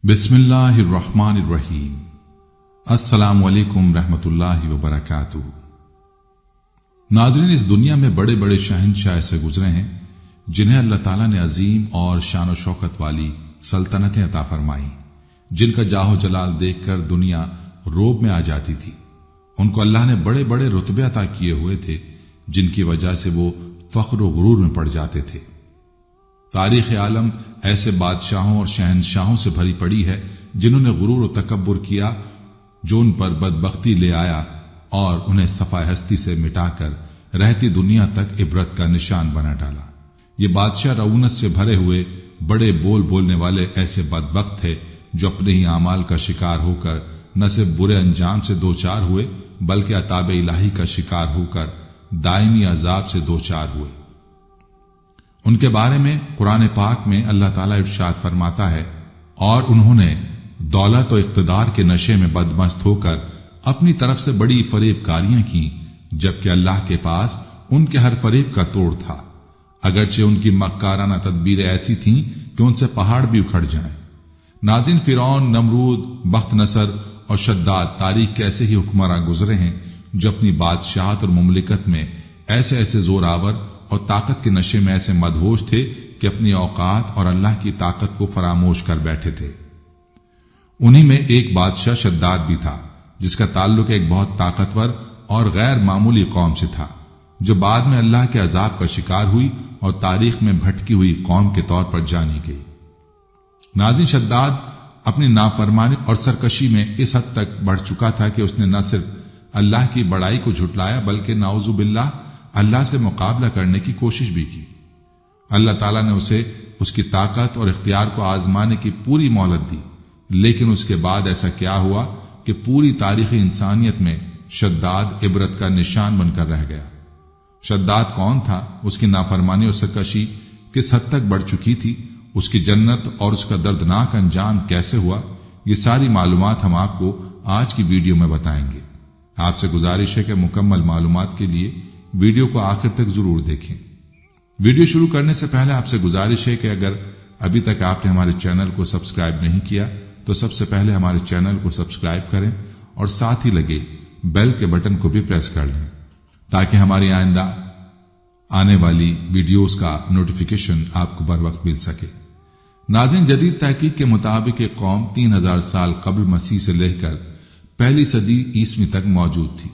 بسم اللہ الرحمن الرحیم۔ السلام علیکم رحمۃ اللہ وبرکاتہ۔ ناظرین، اس دنیا میں بڑے بڑے شہنشاہ ایسے گزرے ہیں جنہیں اللہ تعالیٰ نے عظیم اور شان و شوکت والی سلطنتیں عطا فرمائیں، جن کا جاہ و جلال دیکھ کر دنیا روب میں آ جاتی تھی۔ ان کو اللہ نے بڑے بڑے رتبے عطا کیے ہوئے تھے جن کی وجہ سے وہ فخر و غرور میں پڑ جاتے تھے۔ تاریخ عالم ایسے بادشاہوں اور شہنشاہوں سے بھری پڑی ہے جنہوں نے غرور و تکبر کیا، جو ان پر بدبختی لے آیا اور انہیں صفحہ ہستی سے مٹا کر رہتی دنیا تک عبرت کا نشان بنا ڈالا۔ یہ بادشاہ رعونت سے بھرے ہوئے بڑے بول بولنے والے ایسے بدبخت تھے جو اپنے ہی اعمال کا شکار ہو کر نہ صرف برے انجام سے دوچار ہوئے بلکہ عطاب الہی کا شکار ہو کر دائمی عذاب سے دوچار ہوئے۔ ان کے بارے میں قرآن پاک میں اللہ تعالیٰ ارشاد فرماتا ہے، اور انہوں نے دولت و اقتدار کے نشے میں بدمست ہو کر اپنی طرف سے بڑی فریب کاریاں کی، جبکہ اللہ کے پاس ان کے ہر فریب کا توڑ تھا، اگرچہ ان کی مکارانہ تدبیریں ایسی تھیں کہ ان سے پہاڑ بھی اکھڑ جائیں۔ ناظرین، فرعون، نمرود، بخت نصر اور شداد تاریخ کے ایسے ہی حکمراں گزرے ہیں جو اپنی بادشاہت اور مملکت میں ایسے زور آور اور طاقت کے نشے میں ایسے مدہوش تھے کہ اپنی اوقات اور اللہ کی طاقت کو فراموش کر بیٹھے تھے۔ انہی میں ایک بادشاہ شداد بھی تھا جس کا تعلق ایک بہت طاقتور اور غیر معمولی قوم سے تھا، جو بعد میں اللہ کے عذاب کا شکار ہوئی اور تاریخ میں بھٹکی ہوئی قوم کے طور پر جانی گئی۔ ناظرین، شداد اپنی نافرمانی اور سرکشی میں اس حد تک بڑھ چکا تھا کہ اس نے نہ صرف اللہ کی بڑائی کو جھٹلایا بلکہ نعوذ باللہ اللہ سے مقابلہ کرنے کی کوشش بھی کی۔ اللہ تعالیٰ نے اسے اس کی طاقت اور اختیار کو آزمانے کی پوری مہلت دی، لیکن اس کے بعد ایسا کیا ہوا کہ پوری تاریخ انسانیت میں شداد عبرت کا نشان بن کر رہ گیا۔ شداد کون تھا، اس کی نافرمانی اور سرکشی کس حد تک بڑھ چکی تھی، اس کی جنت اور اس کا دردناک انجام کیسے ہوا، یہ ساری معلومات ہم آپ کو آج کی ویڈیو میں بتائیں گے۔ آپ سے گزارش ہے کہ مکمل معلومات کے لیے ویڈیو کو آخر تک ضرور دیکھیں۔ ویڈیو شروع کرنے سے پہلے آپ سے گزارش ہے کہ اگر ابھی تک آپ نے ہمارے چینل کو سبسکرائب نہیں کیا تو سب سے پہلے ہمارے چینل کو سبسکرائب کریں اور ساتھ ہی لگے بیل کے بٹن کو بھی پریس کر لیں تاکہ ہماری آئندہ آنے والی ویڈیوز کا نوٹیفیکیشن آپ کو بر وقت مل سکے۔ ناظرین، جدید تحقیق کے مطابق یہ قوم 3000 سال قبل مسیح سے لے کر پہلی صدی عیسوی تک موجود تھی،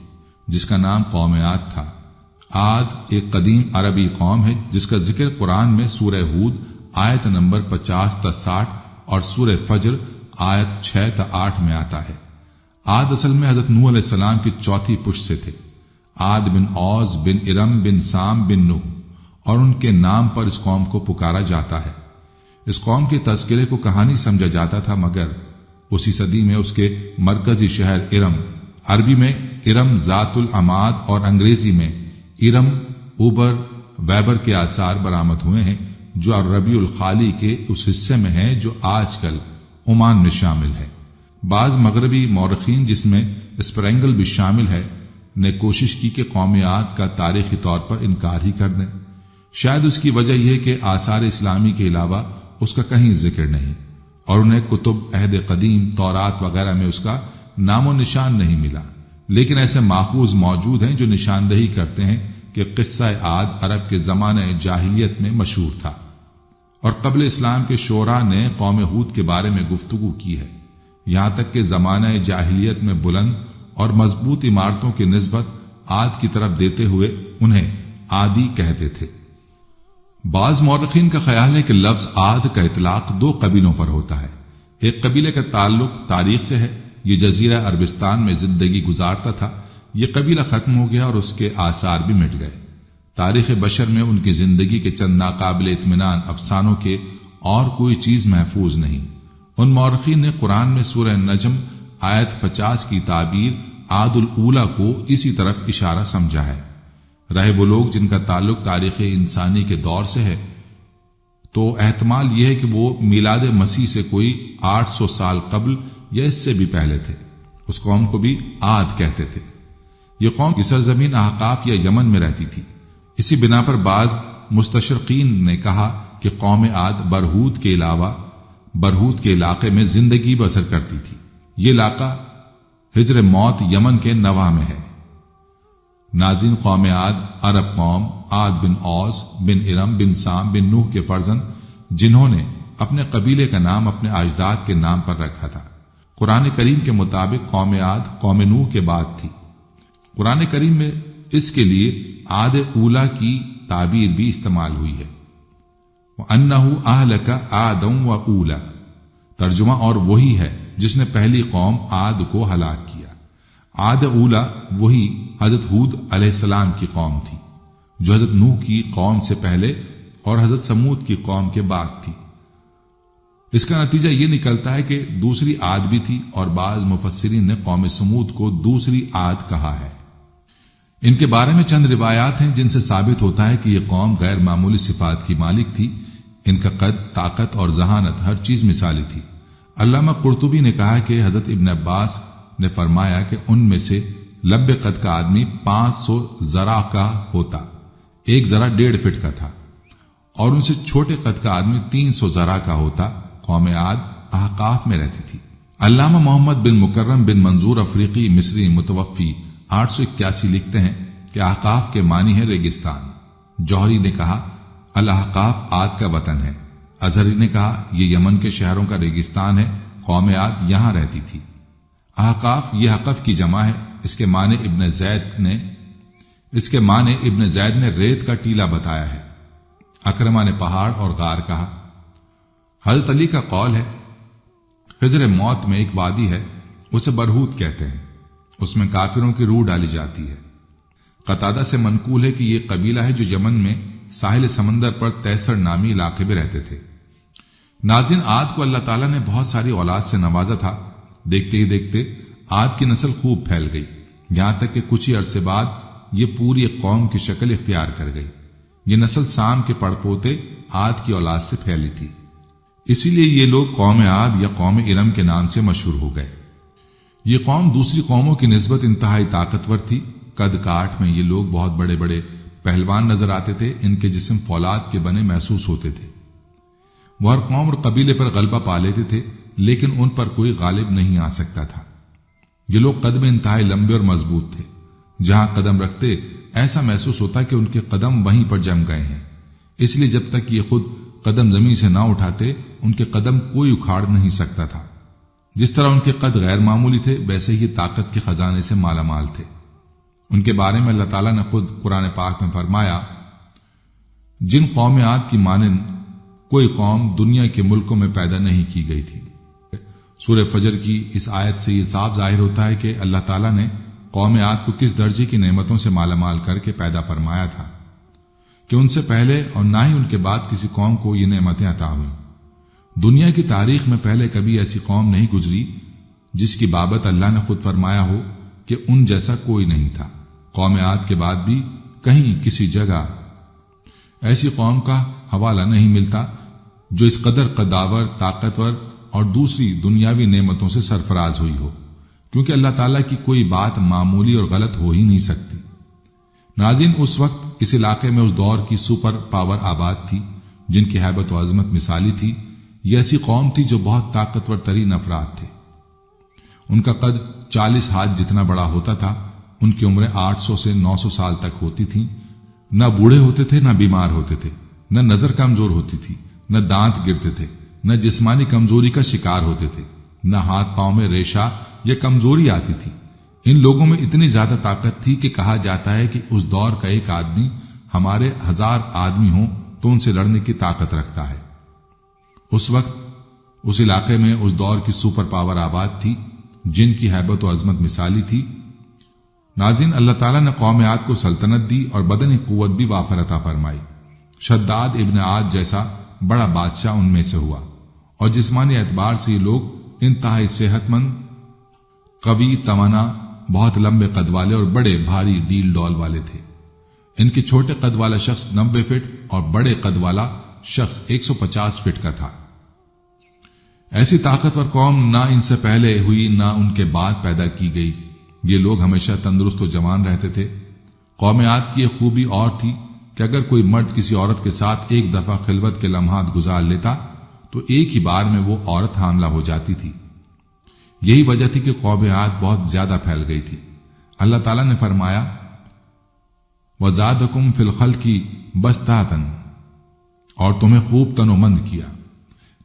جس کا نام قوم عاد تھا۔ عاد ایک قدیم عربی قوم ہے جس کا ذکر قرآن میں سورہ ہود آیت نمبر 50 تا 60 اور سورہ فجر آیت 6 تا 8 میں آتا ہے۔ عاد اصل میں حضرت نوح علیہ السلام کی چوتھی پشت سے تھے۔ عاد بن اوز بن ارم بن سام بن نوح، اور ان کے نام پر اس قوم کو پکارا جاتا ہے۔ اس قوم کے تذکرے کو کہانی سمجھا جاتا تھا، مگر اسی صدی میں اس کے مرکزی شہر ارم، عربی میں ارم ذات العماد اور انگریزی میں ارم اوبر ویبر کے آثار برآمد ہوئے ہیں، جو ربیع الخالی کے اس حصے میں ہیں جو آج کل عمان میں شامل ہے۔ بعض مغربی مورخین، جس میں اسپرینگل بھی شامل ہے، نے کوشش کی کہ قوم عاد کا تاریخی طور پر انکار ہی کر دیں۔ شاید اس کی وجہ یہ کہ آثار اسلامی کے علاوہ اس کا کہیں ذکر نہیں، اور انہیں کتب عہد قدیم تورات وغیرہ میں اس کا نام و نشان نہیں ملا، لیکن ایسے ماخوذ موجود ہیں جو نشاندہی کرتے ہیں کہ قصہ عاد عرب کے زمانہ جاہلیت میں مشہور تھا، اور قبل اسلام کے شعراء نے قوم ہود کے بارے میں گفتگو کی ہے، یہاں تک کہ زمانہ جاہلیت میں بلند اور مضبوط عمارتوں کی نسبت عاد کی طرف دیتے ہوئے انہیں عادی کہتے تھے۔ بعض مورخین کا خیال ہے کہ لفظ عاد کا اطلاق 2 قبیلوں پر ہوتا ہے۔ ایک قبیلے کا تعلق تاریخ سے ہے، یہ جزیرہ عربستان میں زندگی گزارتا تھا، یہ قبیلہ ختم ہو گیا اور اس کے آثار بھی مٹ گئے۔ تاریخ بشر میں ان کی زندگی کے چند ناقابل اطمینان افسانوں کے اور کوئی چیز محفوظ نہیں۔ ان مورخین نے قرآن میں سورہ نجم آیت 50 کی تعبیر عاد الاولی کو اسی طرف اشارہ سمجھا ہے۔ رہے وہ لوگ جن کا تعلق تاریخ انسانی کے دور سے ہے تو احتمال یہ ہے کہ وہ میلاد مسیح سے کوئی 800 سال قبل یا اس سے بھی پہلے تھے۔ اس قوم کو بھی عاد کہتے تھے۔ یہ قوم کی سرزمین احقاف یا یمن میں رہتی تھی۔ اسی بنا پر بعض مستشرقین نے کہا کہ قوم عاد برہود کے علاوہ برہوت کے علاقے میں زندگی بسر کرتی تھی۔ یہ علاقہ ہجر موت یمن کے نواح میں ہے۔ ناظرین، قوم عاد عرب قوم عاد بن اوس بن ارم بن سام بن نوح کے فرزند جنہوں نے اپنے قبیلے کا نام اپنے اجداد کے نام پر رکھا تھا۔ قرآن کریم کے مطابق قوم عاد قوم نوح کے بعد تھی۔ قرآن کریم میں اس کے لیے عاد اولا کی تعبیر بھی استعمال ہوئی ہے۔ وَأَنَّهُ أَهْلَكَ عَادًا وَأُولَى، ترجمہ اور وہی ہے جس نے پہلی قوم عاد کو ہلاک کیا۔ عاد اولا وہی حضرت ہود علیہ السلام کی قوم تھی جو حضرت نوح کی قوم سے پہلے اور حضرت سمود کی قوم کے بعد تھی۔ اس کا نتیجہ یہ نکلتا ہے کہ دوسری عاد بھی تھی، اور بعض مفسرین نے قوم سمود کو دوسری عاد کہا ہے۔ ان کے بارے میں چند روایات ہیں جن سے ثابت ہوتا ہے کہ یہ قوم غیر معمولی صفات کی مالک تھی۔ ان کا قد، طاقت اور ذہانت ہر چیز مثالی تھی۔ علامہ قرطبی نے کہا کہ حضرت ابن عباس نے فرمایا کہ ان میں سے لمبے قد کا آدمی 500 ذراع کا ہوتا، ایک ذرا 1.5 فٹ کا تھا، اور ان سے چھوٹے قد کا آدمی 300 ذراع کا ہوتا۔ قوم عاد احقاف میں رہتی تھی۔ علامہ محمد بن مکرم بن منظور افریقی مصری متوفی 881 لکھتے ہیں کہ احقاف کے معنی ہے ریگستان۔ جوہری نے کہا الاحقاف عاد کا وطن ہے۔ اظہری نے کہا یہ یمن کے شہروں کا ریگستان ہے، قوم عاد یہاں رہتی تھی۔ احقاف یہ حقف کی جمع ہے۔ اس کے معنی ابن زید نے ریت کا ٹیلا بتایا ہے۔ اکرمہ نے پہاڑ اور غار کہا۔ حضرت علی کا قول ہے ہجر موت میں ایک وادی ہے، اسے برہوت کہتے ہیں، اس میں کافروں کی روح ڈالی جاتی ہے۔ قتادہ سے منقول ہے کہ یہ قبیلہ ہے جو یمن میں ساحل سمندر پر تیسر نامی علاقے میں رہتے تھے۔ ناظرین، عاد کو اللہ تعالیٰ نے بہت ساری اولاد سے نوازا تھا۔ دیکھتے ہی دیکھتے عاد کی نسل خوب پھیل گئی، یہاں تک کہ کچھ ہی عرصے بعد یہ پوری ایک قوم کی شکل اختیار کر گئی۔ یہ نسل سام کے پڑپوتے عاد کی اولاد سے پھیلی تھی، اسی لیے یہ لوگ قوم عاد یا قوم ارم کے نام سے مشہور ہو گئے۔ یہ قوم دوسری قوموں کی نسبت انتہائی طاقتور تھی۔ قد کاٹ میں یہ لوگ بہت بڑے بڑے پہلوان نظر آتے تھے، ان کے جسم فولاد کے بنے محسوس ہوتے تھے۔ وہ ہر قوم اور قبیلے پر غلبہ پا لیتے تھے، لیکن ان پر کوئی غالب نہیں آ سکتا تھا۔ یہ لوگ قد میں انتہائی لمبے اور مضبوط تھے، جہاں قدم رکھتے ایسا محسوس ہوتا کہ ان کے قدم وہیں پر جم گئے ہیں۔ اس لیے جب تک یہ خود قدم زمین سے نہ اٹھاتے ان کے قدم کوئی اکھاڑ نہیں سکتا تھا۔ جس طرح ان کے قد غیر معمولی تھے، ویسے ہی طاقت کے خزانے سے مالا مال تھے۔ ان کے بارے میں اللہ تعالیٰ نے خود قرآن پاک میں فرمایا، جن قوم عاد کی مانند کوئی قوم دنیا کے ملکوں میں پیدا نہیں کی گئی تھی۔ سورہ فجر کی اس آیت سے یہ صاف ظاہر ہوتا ہے کہ اللہ تعالیٰ نے قوم عاد کو کس درجے کی نعمتوں سے مالا مال کر کے پیدا فرمایا تھا کہ ان سے پہلے اور نہ ہی ان کے بعد کسی قوم کو یہ نعمتیں عطا ہوئیں۔ دنیا کی تاریخ میں پہلے کبھی ایسی قوم نہیں گزری جس کی بابت اللہ نے خود فرمایا ہو کہ ان جیسا کوئی نہیں تھا۔ قوم عاد کے بعد بھی کہیں کسی جگہ ایسی قوم کا حوالہ نہیں ملتا جو اس قدر قداور، طاقتور اور دوسری دنیاوی نعمتوں سے سرفراز ہوئی ہو، کیونکہ اللہ تعالیٰ کی کوئی بات معمولی اور غلط ہو ہی نہیں سکتی۔ ناظرین، اس وقت اس علاقے میں اس دور کی سپر پاور آباد تھی جن کی ہیبت و عظمت مثالی تھی۔ یہ ایسی قوم تھی جو بہت طاقتور ترین افراد تھے۔ ان کا قد 40 ہاتھ جتنا بڑا ہوتا تھا۔ ان کی عمریں 800 سے 900 سال تک ہوتی تھیں۔ نہ بوڑھے ہوتے تھے، نہ بیمار ہوتے تھے، نہ نظر کمزور ہوتی تھی، نہ دانت گرتے تھے، نہ جسمانی کمزوری کا شکار ہوتے تھے، نہ ہاتھ پاؤں میں ریشہ یا کمزوری آتی تھی۔ ان لوگوں میں اتنی زیادہ طاقت تھی کہ کہا جاتا ہے کہ اس دور کا ایک آدمی ہمارے 1000 آدمی ہوں تو ان سے لڑنے کی طاقت رکھتا ہے۔ اس وقت اس علاقے میں اس دور کی سپر پاور آباد تھی جن کی ہیبت و عظمت مثالی تھی۔ ناظرین، اللہ تعالیٰ نے قوم عاد کو سلطنت دی اور بدنی قوت بھی وافر عطا فرمائی۔ شداد ابن عاد جیسا بڑا بادشاہ ان میں سے ہوا، اور جسمانی اعتبار سے یہ لوگ انتہائی صحت مند، قوی، توانا، بہت لمبے قد والے اور بڑے بھاری ڈیل ڈول والے تھے۔ ان کے چھوٹے قد والا شخص 90 فٹ اور بڑے قد والا شخص 150 فٹ کا تھا۔ ایسی طاقتور قوم نہ ان سے پہلے ہوئی نہ ان کے بعد پیدا کی گئی۔ یہ لوگ ہمیشہ تندرست و جوان رہتے تھے۔ قوم عاد کی ایک خوبی اور تھی کہ اگر کوئی مرد کسی عورت کے ساتھ ایک دفعہ خلوت کے لمحات گزار لیتا تو ایک ہی بار میں وہ عورت حاملہ ہو جاتی تھی۔ یہی وجہ تھی کہ قوم عاد بہت زیادہ پھیل گئی تھی۔ اللہ تعالیٰ نے فرمایا وَزَادَكُمْ فِي الْخَلْقِ بَسْطَةً، اور تمہیں خوب تن و مند کیا۔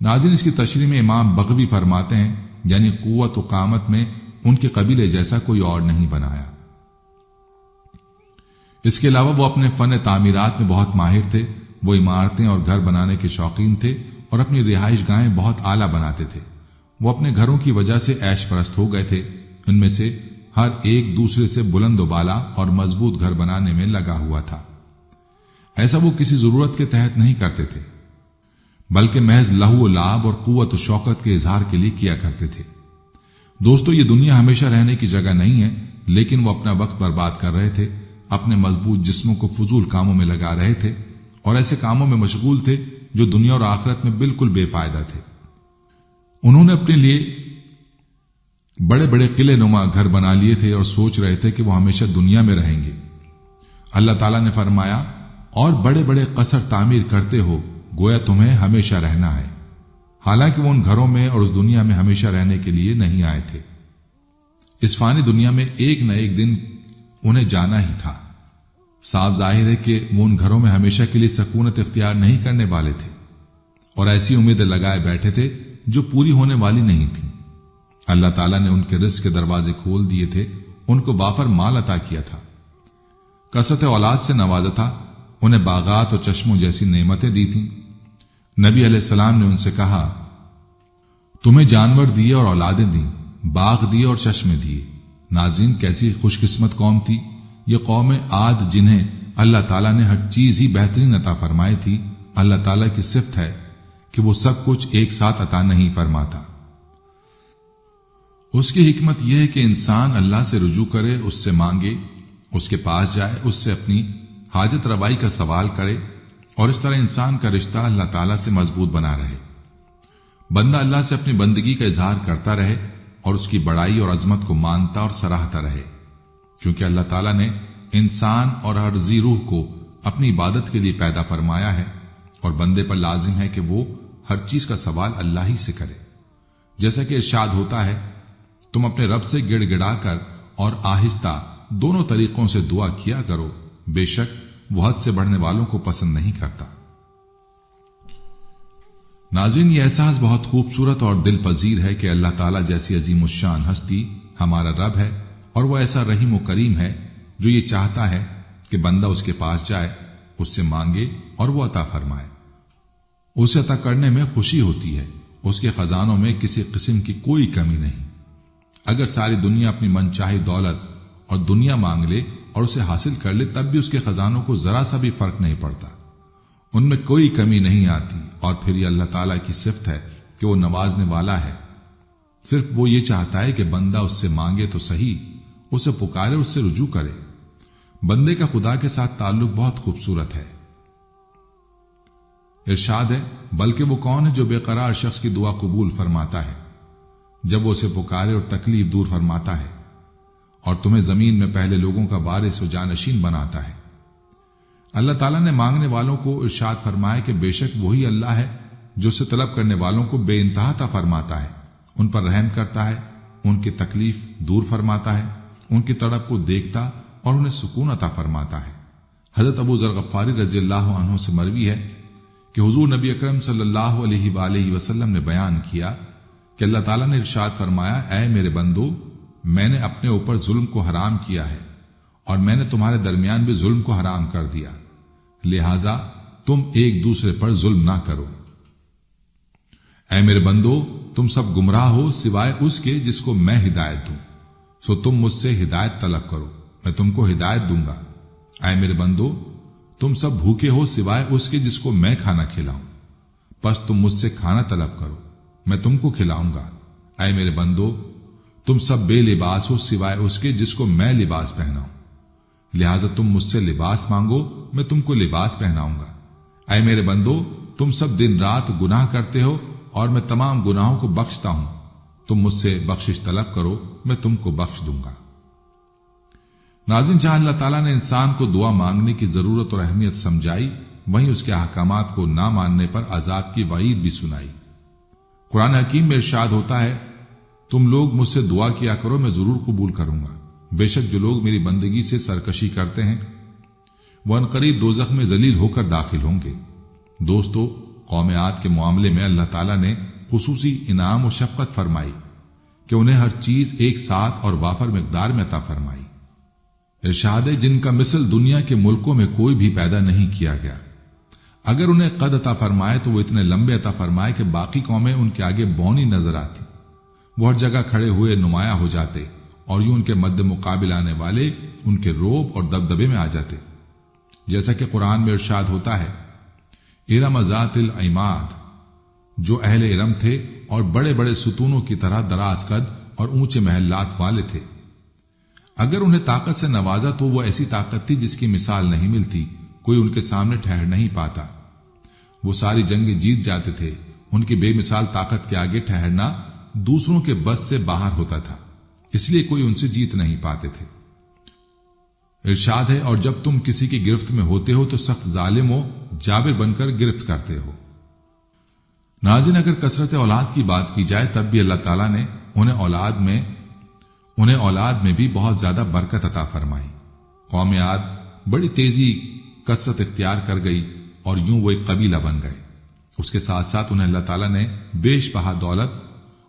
ناظرین، اس کی تشریح میں امام بغوی فرماتے ہیں یعنی قوت و قامت میں ان کے قبیلے جیسا کوئی اور نہیں بنایا۔ اس کے علاوہ وہ اپنے فن تعمیرات میں بہت ماہر تھے۔ وہ عمارتیں اور گھر بنانے کے شوقین تھے اور اپنی رہائش گاہیں بہت اعلیٰ بناتے تھے۔ وہ اپنے گھروں کی وجہ سے عیش پرست ہو گئے تھے۔ ان میں سے ہر ایک دوسرے سے بلند و بالا اور مضبوط گھر بنانے میں لگا ہوا تھا۔ ایسا وہ کسی ضرورت کے تحت نہیں کرتے تھے، بلکہ محض لہو و لعب اور قوت و شوقت کے اظہار کے لیے کیا کرتے تھے۔ دوستو، یہ دنیا ہمیشہ رہنے کی جگہ نہیں ہے، لیکن وہ اپنا وقت برباد کر رہے تھے، اپنے مضبوط جسموں کو فضول کاموں میں لگا رہے تھے اور ایسے کاموں میں مشغول تھے جو دنیا اور آخرت میں بالکل بے فائدہ تھے۔ انہوں نے اپنے لیے بڑے بڑے قلعے نما گھر بنا لیے تھے اور سوچ رہے تھے کہ وہ ہمیشہ دنیا میں رہیں گے۔ اللہ تعالیٰ نے فرمایا اور بڑے بڑے قصر تعمیر کرتے ہو گویا تمہیں ہمیشہ رہنا ہے، حالانکہ وہ ان گھروں میں اور اس دنیا میں ہمیشہ رہنے کے لیے نہیں آئے تھے۔ اس فانی دنیا میں ایک نہ ایک دن انہیں جانا ہی تھا۔ صاف ظاہر ہے کہ وہ ان گھروں میں ہمیشہ کے لیے سکونت اختیار نہیں کرنے والے تھے اور ایسی امیدیں لگائے بیٹھے تھے جو پوری ہونے والی نہیں تھیں۔ اللہ تعالیٰ نے ان کے رزق کے دروازے کھول دیے تھے، ان کو وافر مال عطا کیا تھا، کثرت اولاد سے نوازا تھا، انہیں باغات اور چشموں جیسی نعمتیں دی تھیں۔ نبی علیہ السلام نے ان سے کہا تمہیں جانور دیے اور اولادیں دیں، باغ دیے اور چشمے دیے۔ ناظرین، کیسی خوش قسمت قوم تھی یہ قوم عاد، جنہیں اللہ تعالیٰ نے ہر چیز ہی بہترین عطا فرمائی تھی۔ اللہ تعالیٰ کی صفت ہے کہ وہ سب کچھ ایک ساتھ عطا نہیں فرماتا۔ اس کی حکمت یہ ہے کہ انسان اللہ سے رجوع کرے، اس سے مانگے، اس کے پاس جائے، اس سے اپنی حاجت روائی کا سوال کرے، اور اس طرح انسان کا رشتہ اللہ تعالیٰ سے مضبوط بنا رہے۔ بندہ اللہ سے اپنی بندگی کا اظہار کرتا رہے اور اس کی بڑائی اور عظمت کو مانتا اور سراہتا رہے، کیونکہ اللہ تعالیٰ نے انسان اور ہر ذی روح کو اپنی عبادت کے لیے پیدا فرمایا ہے، اور بندے پر لازم ہے کہ وہ ہر چیز کا سوال اللہ ہی سے کرے۔ جیسا کہ ارشاد ہوتا ہے تم اپنے رب سے گڑ گڑا کر اور آہستہ دونوں طریقوں سے دعا کیا کرو، بے شک وہ حد سے بڑھنے والوں کو پسند نہیں کرتا۔ ناظرین، یہ احساس بہت خوبصورت اور دل پذیر ہے کہ اللہ تعالیٰ جیسی عظیم الشان ہستی ہمارا رب ہے، اور وہ ایسا رحیم و کریم ہے جو یہ چاہتا ہے کہ بندہ اس کے پاس جائے، اس سے مانگے اور وہ عطا فرمائے۔ اسے عطا کرنے میں خوشی ہوتی ہے، اس کے خزانوں میں کسی قسم کی کوئی کمی نہیں۔ اگر ساری دنیا اپنی من چاہی دولت اور دنیا مانگ لے اور اسے حاصل کر لے، تب بھی اس کے خزانوں کو ذرا سا بھی فرق نہیں پڑتا، ان میں کوئی کمی نہیں آتی۔ اور پھر یہ اللہ تعالیٰ کی صفت ہے کہ وہ نوازنے والا ہے، صرف وہ یہ چاہتا ہے کہ بندہ اس سے مانگے تو صحیح، اسے پکارے، اس سے رجوع کرے۔ بندے کا خدا کے ساتھ تعلق بہت خوبصورت ہے۔ ارشاد ہے بلکہ وہ کون ہے جو بے قرار شخص کی دعا قبول فرماتا ہے جب وہ اسے پکارے اور تکلیف دور فرماتا ہے، اور تمہیں زمین میں پہلے لوگوں کا وارث و جانشین بناتا ہے۔ اللہ تعالیٰ نے مانگنے والوں کو ارشاد فرمایا کہ بے شک وہی اللہ ہے جو اسے طلب کرنے والوں کو بے انتہا عطا فرماتا ہے، ان پر رحم کرتا ہے، ان کی تکلیف دور فرماتا ہے، ان کی تڑپ کو دیکھتا اور انہیں سکون عطا فرماتا ہے۔ حضرت ابو ذر غفاری رضی اللہ عنہ سے مروی ہے کہ حضور نبی اکرم صلی اللہ علیہ وآلہ وسلم نے بیان کیا کہ اللہ تعالیٰ نے ارشاد فرمایا اے میرے بندو، میں نے اپنے اوپر ظلم کو حرام کیا ہے اور میں نے تمہارے درمیان بھی ظلم کو حرام کر دیا، لہذا تم ایک دوسرے پر ظلم نہ کرو۔ اے میرے بندو، تم سب گمراہ ہو سوائے اس کے جس کو میں ہدایت دوں، سو تم مجھ سے ہدایت طلب کرو، میں تم کو ہدایت دوں گا۔ اے میرے بندو، تم سب بھوکے ہو سوائے اس کے جس کو میں کھانا کھلاؤں، پس تم مجھ سے کھانا طلب کرو، میں تم کو کھلاؤں گا۔ اے میرے بندو، تم سب بے لباس ہو سوائے اس کے جس کو میں لباس پہناؤں، لہذا تم مجھ سے لباس مانگو، میں تم کو لباس پہناؤں گا۔ اے میرے بندو، تم سب دن رات گناہ کرتے ہو اور میں تمام گناہوں کو بخشتا ہوں، تم مجھ سے بخشش طلب کرو، میں تم کو بخش دوں گا۔ ناظرین، جہاں اللہ تعالیٰ نے انسان کو دعا مانگنے کی ضرورت اور اہمیت سمجھائی، وہیں اس کے احکامات کو نہ ماننے پر عذاب کی وعید بھی سنائی۔ قرآن حکیم میں ارشاد ہوتا ہے، تم لوگ مجھ سے دعا کیا کرو، میں ضرور قبول کروں گا۔ بے شک جو لوگ میری بندگی سے سرکشی کرتے ہیں وہ عنقریب دوزخ میں ذلیل ہو کر داخل ہوں گے۔ دوستو، قوم عاد کے معاملے میں اللہ تعالیٰ نے خصوصی انعام و شفقت فرمائی کہ انہیں ہر چیز ایک ساتھ اور وافر مقدار میں عطا فرمائی۔ ارشاد ہے، جن کا مثل دنیا کے ملکوں میں کوئی بھی پیدا نہیں کیا گیا۔ اگر انہیں قد عطا فرمائے تو وہ اتنے لمبے عطا فرمائے کہ باقی قومیں ان کے آگے بونی نظر آتی، وہ ہر جگہ کھڑے ہوئے نمایاں ہو جاتے اور یوں ان کے مد مقابل آنے والے ان کے روب اور دبدبے میں آ جاتے۔ جیسا کہ قرآن میں ارشاد ہوتا ہے، ارم ذات العماد، جو اہل ارم تھے اور بڑے بڑے ستونوں کی طرح دراز قد اور اونچے محلات والے تھے۔ اگر انہیں طاقت سے نوازا تو وہ ایسی طاقت تھی جس کی مثال نہیں ملتی، کوئی ان کے سامنے ٹھہر نہیں پاتا۔ وہ ساری جنگیں جیت جاتے تھے، ان کی بے مثال طاقت کے آگے ٹھہرنا دوسروں کے بس سے باہر ہوتا تھا، اس لیے کوئی ان سے جیت نہیں پاتے تھے۔ ارشاد ہے، اور جب تم کسی کی گرفت میں ہوتے ہو تو سخت ظالم و جابر بن کر گرفت کرتے ہو۔ ناظرین، اگر کثرت اولاد کی بات کی جائے تب بھی اللہ تعالیٰ نے انہیں اولاد میں بھی بہت زیادہ برکت عطا فرمائی۔ قوم عاد بڑی تیزی کثرت اختیار کر گئی اور یوں وہ ایک قبیلہ بن گئے۔ اس کے ساتھ ساتھ انہیں اللہ تعالیٰ نے بیش بہا دولت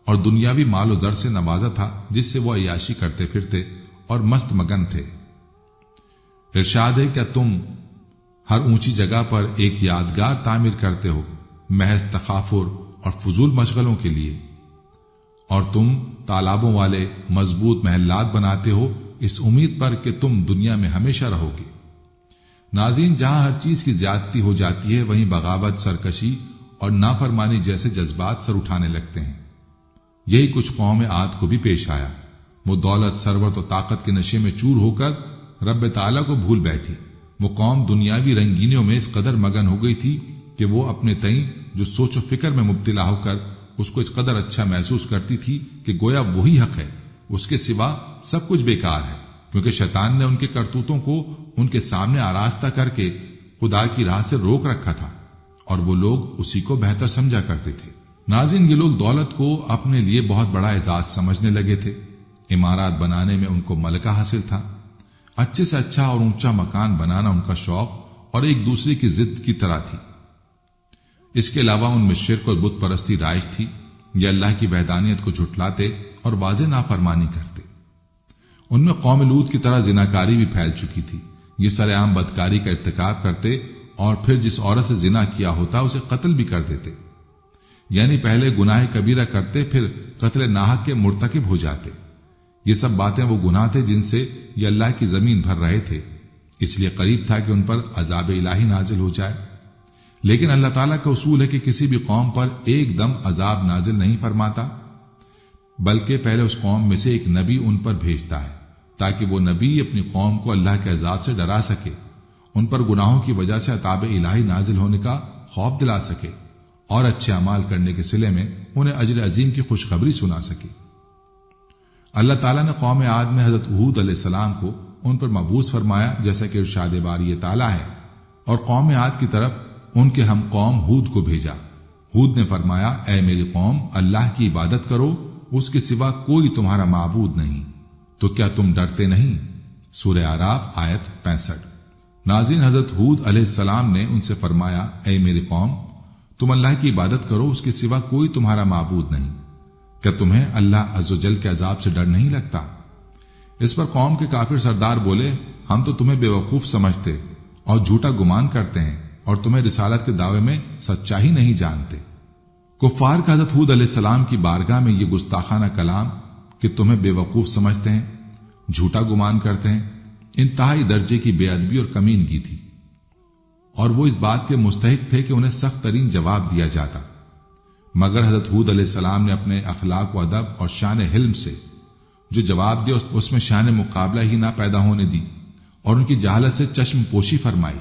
اور دنیاوی مال و زر سے نوازا تھا، جس سے وہ عیاشی کرتے پھرتے اور مست مگن تھے۔ ارشاد ہے، کیا تم ہر اونچی جگہ پر ایک یادگار تعمیر کرتے ہو محض تخافر اور فضول مشغلوں کے لیے، اور تم تالابوں والے مضبوط محلات بناتے ہو اس امید پر کہ تم دنیا میں ہمیشہ رہو گے۔ ناظرین، جہاں ہر چیز کی زیادتی ہو جاتی ہے وہیں بغاوت، سرکشی اور نافرمانی جیسے جذبات سر اٹھانے لگتے ہیں۔ یہی کچھ قوم عاد کو بھی پیش آیا۔ وہ دولت، ثروت و طاقت کے نشے میں چور ہو کر رب تعالیٰ کو بھول بیٹھی۔ وہ قوم دنیاوی رنگینیوں میں اس قدر مگن ہو گئی تھی کہ وہ اپنے تئیں جو سوچ و فکر میں مبتلا ہو کر اس کو اس قدر اچھا محسوس کرتی تھی کہ گویا وہی حق ہے، اس کے سوا سب کچھ بیکار ہے، کیونکہ شیطان نے ان کے کرتوتوں کو ان کے سامنے آراستہ کر کے خدا کی راہ سے روک رکھا تھا اور وہ لوگ اسی کو بہتر سمجھا کرتے تھے۔ ناظرین، یہ لوگ دولت کو اپنے لیے بہت بڑا اعزاز سمجھنے لگے تھے۔ عمارات بنانے میں ان کو ملکہ حاصل تھا، اچھے سے اچھا اور اونچا مکان بنانا ان کا شوق اور ایک دوسرے کی ضد کی طرح تھی۔ اس کے علاوہ ان میں شرک اور بت پرستی رائج تھی، یہ اللہ کی وحدانیت کو جھٹلاتے اور واضح نافرمانی کرتے۔ ان میں قوم لوط کی طرح زناکاری بھی پھیل چکی تھی، یہ سر عام بدکاری کا ارتکاب کرتے اور پھر جس عورت سے زنا کیا ہوتا اسے قتل بھی کر دیتے، یعنی پہلے گناہ کبیرہ کرتے پھر قتل ناحق کے مرتکب ہو جاتے۔ یہ سب باتیں وہ گناہ تھے جن سے یہ اللہ کی زمین بھر رہے تھے، اس لیے قریب تھا کہ ان پر عذاب الہی نازل ہو جائے۔ لیکن اللہ تعالیٰ کا اصول ہے کہ کسی بھی قوم پر ایک دم عذاب نازل نہیں فرماتا، بلکہ پہلے اس قوم میں سے ایک نبی ان پر بھیجتا ہے تاکہ وہ نبی اپنی قوم کو اللہ کے عذاب سے ڈرا سکے، ان پر گناہوں کی وجہ سے عذاب الہی نازل ہونے کا خوف دلا سکے اور اچھے اعمال کرنے کے صلے میں انہیں اجر عظیم کی خوشخبری سنا سکے۔ اللہ تعالیٰ نے قوم عاد میں حضرت ہود علیہ السلام کو ان پر مبعوث فرمایا، جیسا کہ ارشاد باری تعالیٰ ہے، اور قوم عاد کی طرف ان کے ہم قوم ہود کو بھیجا۔ ہود نے فرمایا، اے میری قوم، اللہ کی عبادت کرو، اس کے سوا کوئی تمہارا معبود نہیں، تو کیا تم ڈرتے نہیں؟ سورہ اعراف آیت 65۔ ناظرین، حضرت ہود علیہ السلام نے ان سے فرمایا، اے میری قوم، تم اللہ کی عبادت کرو، اس کے سوا کوئی تمہارا معبود نہیں، کیا تمہیں اللہ عز و جل کے عذاب سے ڈر نہیں لگتا؟ اس پر قوم کے کافر سردار بولے، ہم تو تمہیں بے وقوف سمجھتے اور جھوٹا گمان کرتے ہیں اور تمہیں رسالت کے دعوے میں سچائی نہیں جانتے۔ کفار کا حضرت ہود علیہ السلام کی بارگاہ میں یہ گستاخانہ کلام کہ تمہیں بے وقوف سمجھتے ہیں، جھوٹا گمان کرتے ہیں، انتہائی درجے کی بے ادبی اور کمینگی تھی، اور وہ اس بات کے مستحق تھے کہ انہیں سخت ترین جواب دیا جاتا، مگر حضرت ہود علیہ السلام نے اپنے اخلاق و ادب اور شان حلم سے جو جواب دیا اس میں شان مقابلہ ہی نہ پیدا ہونے دی اور ان کی جہالت سے چشم پوشی فرمائی۔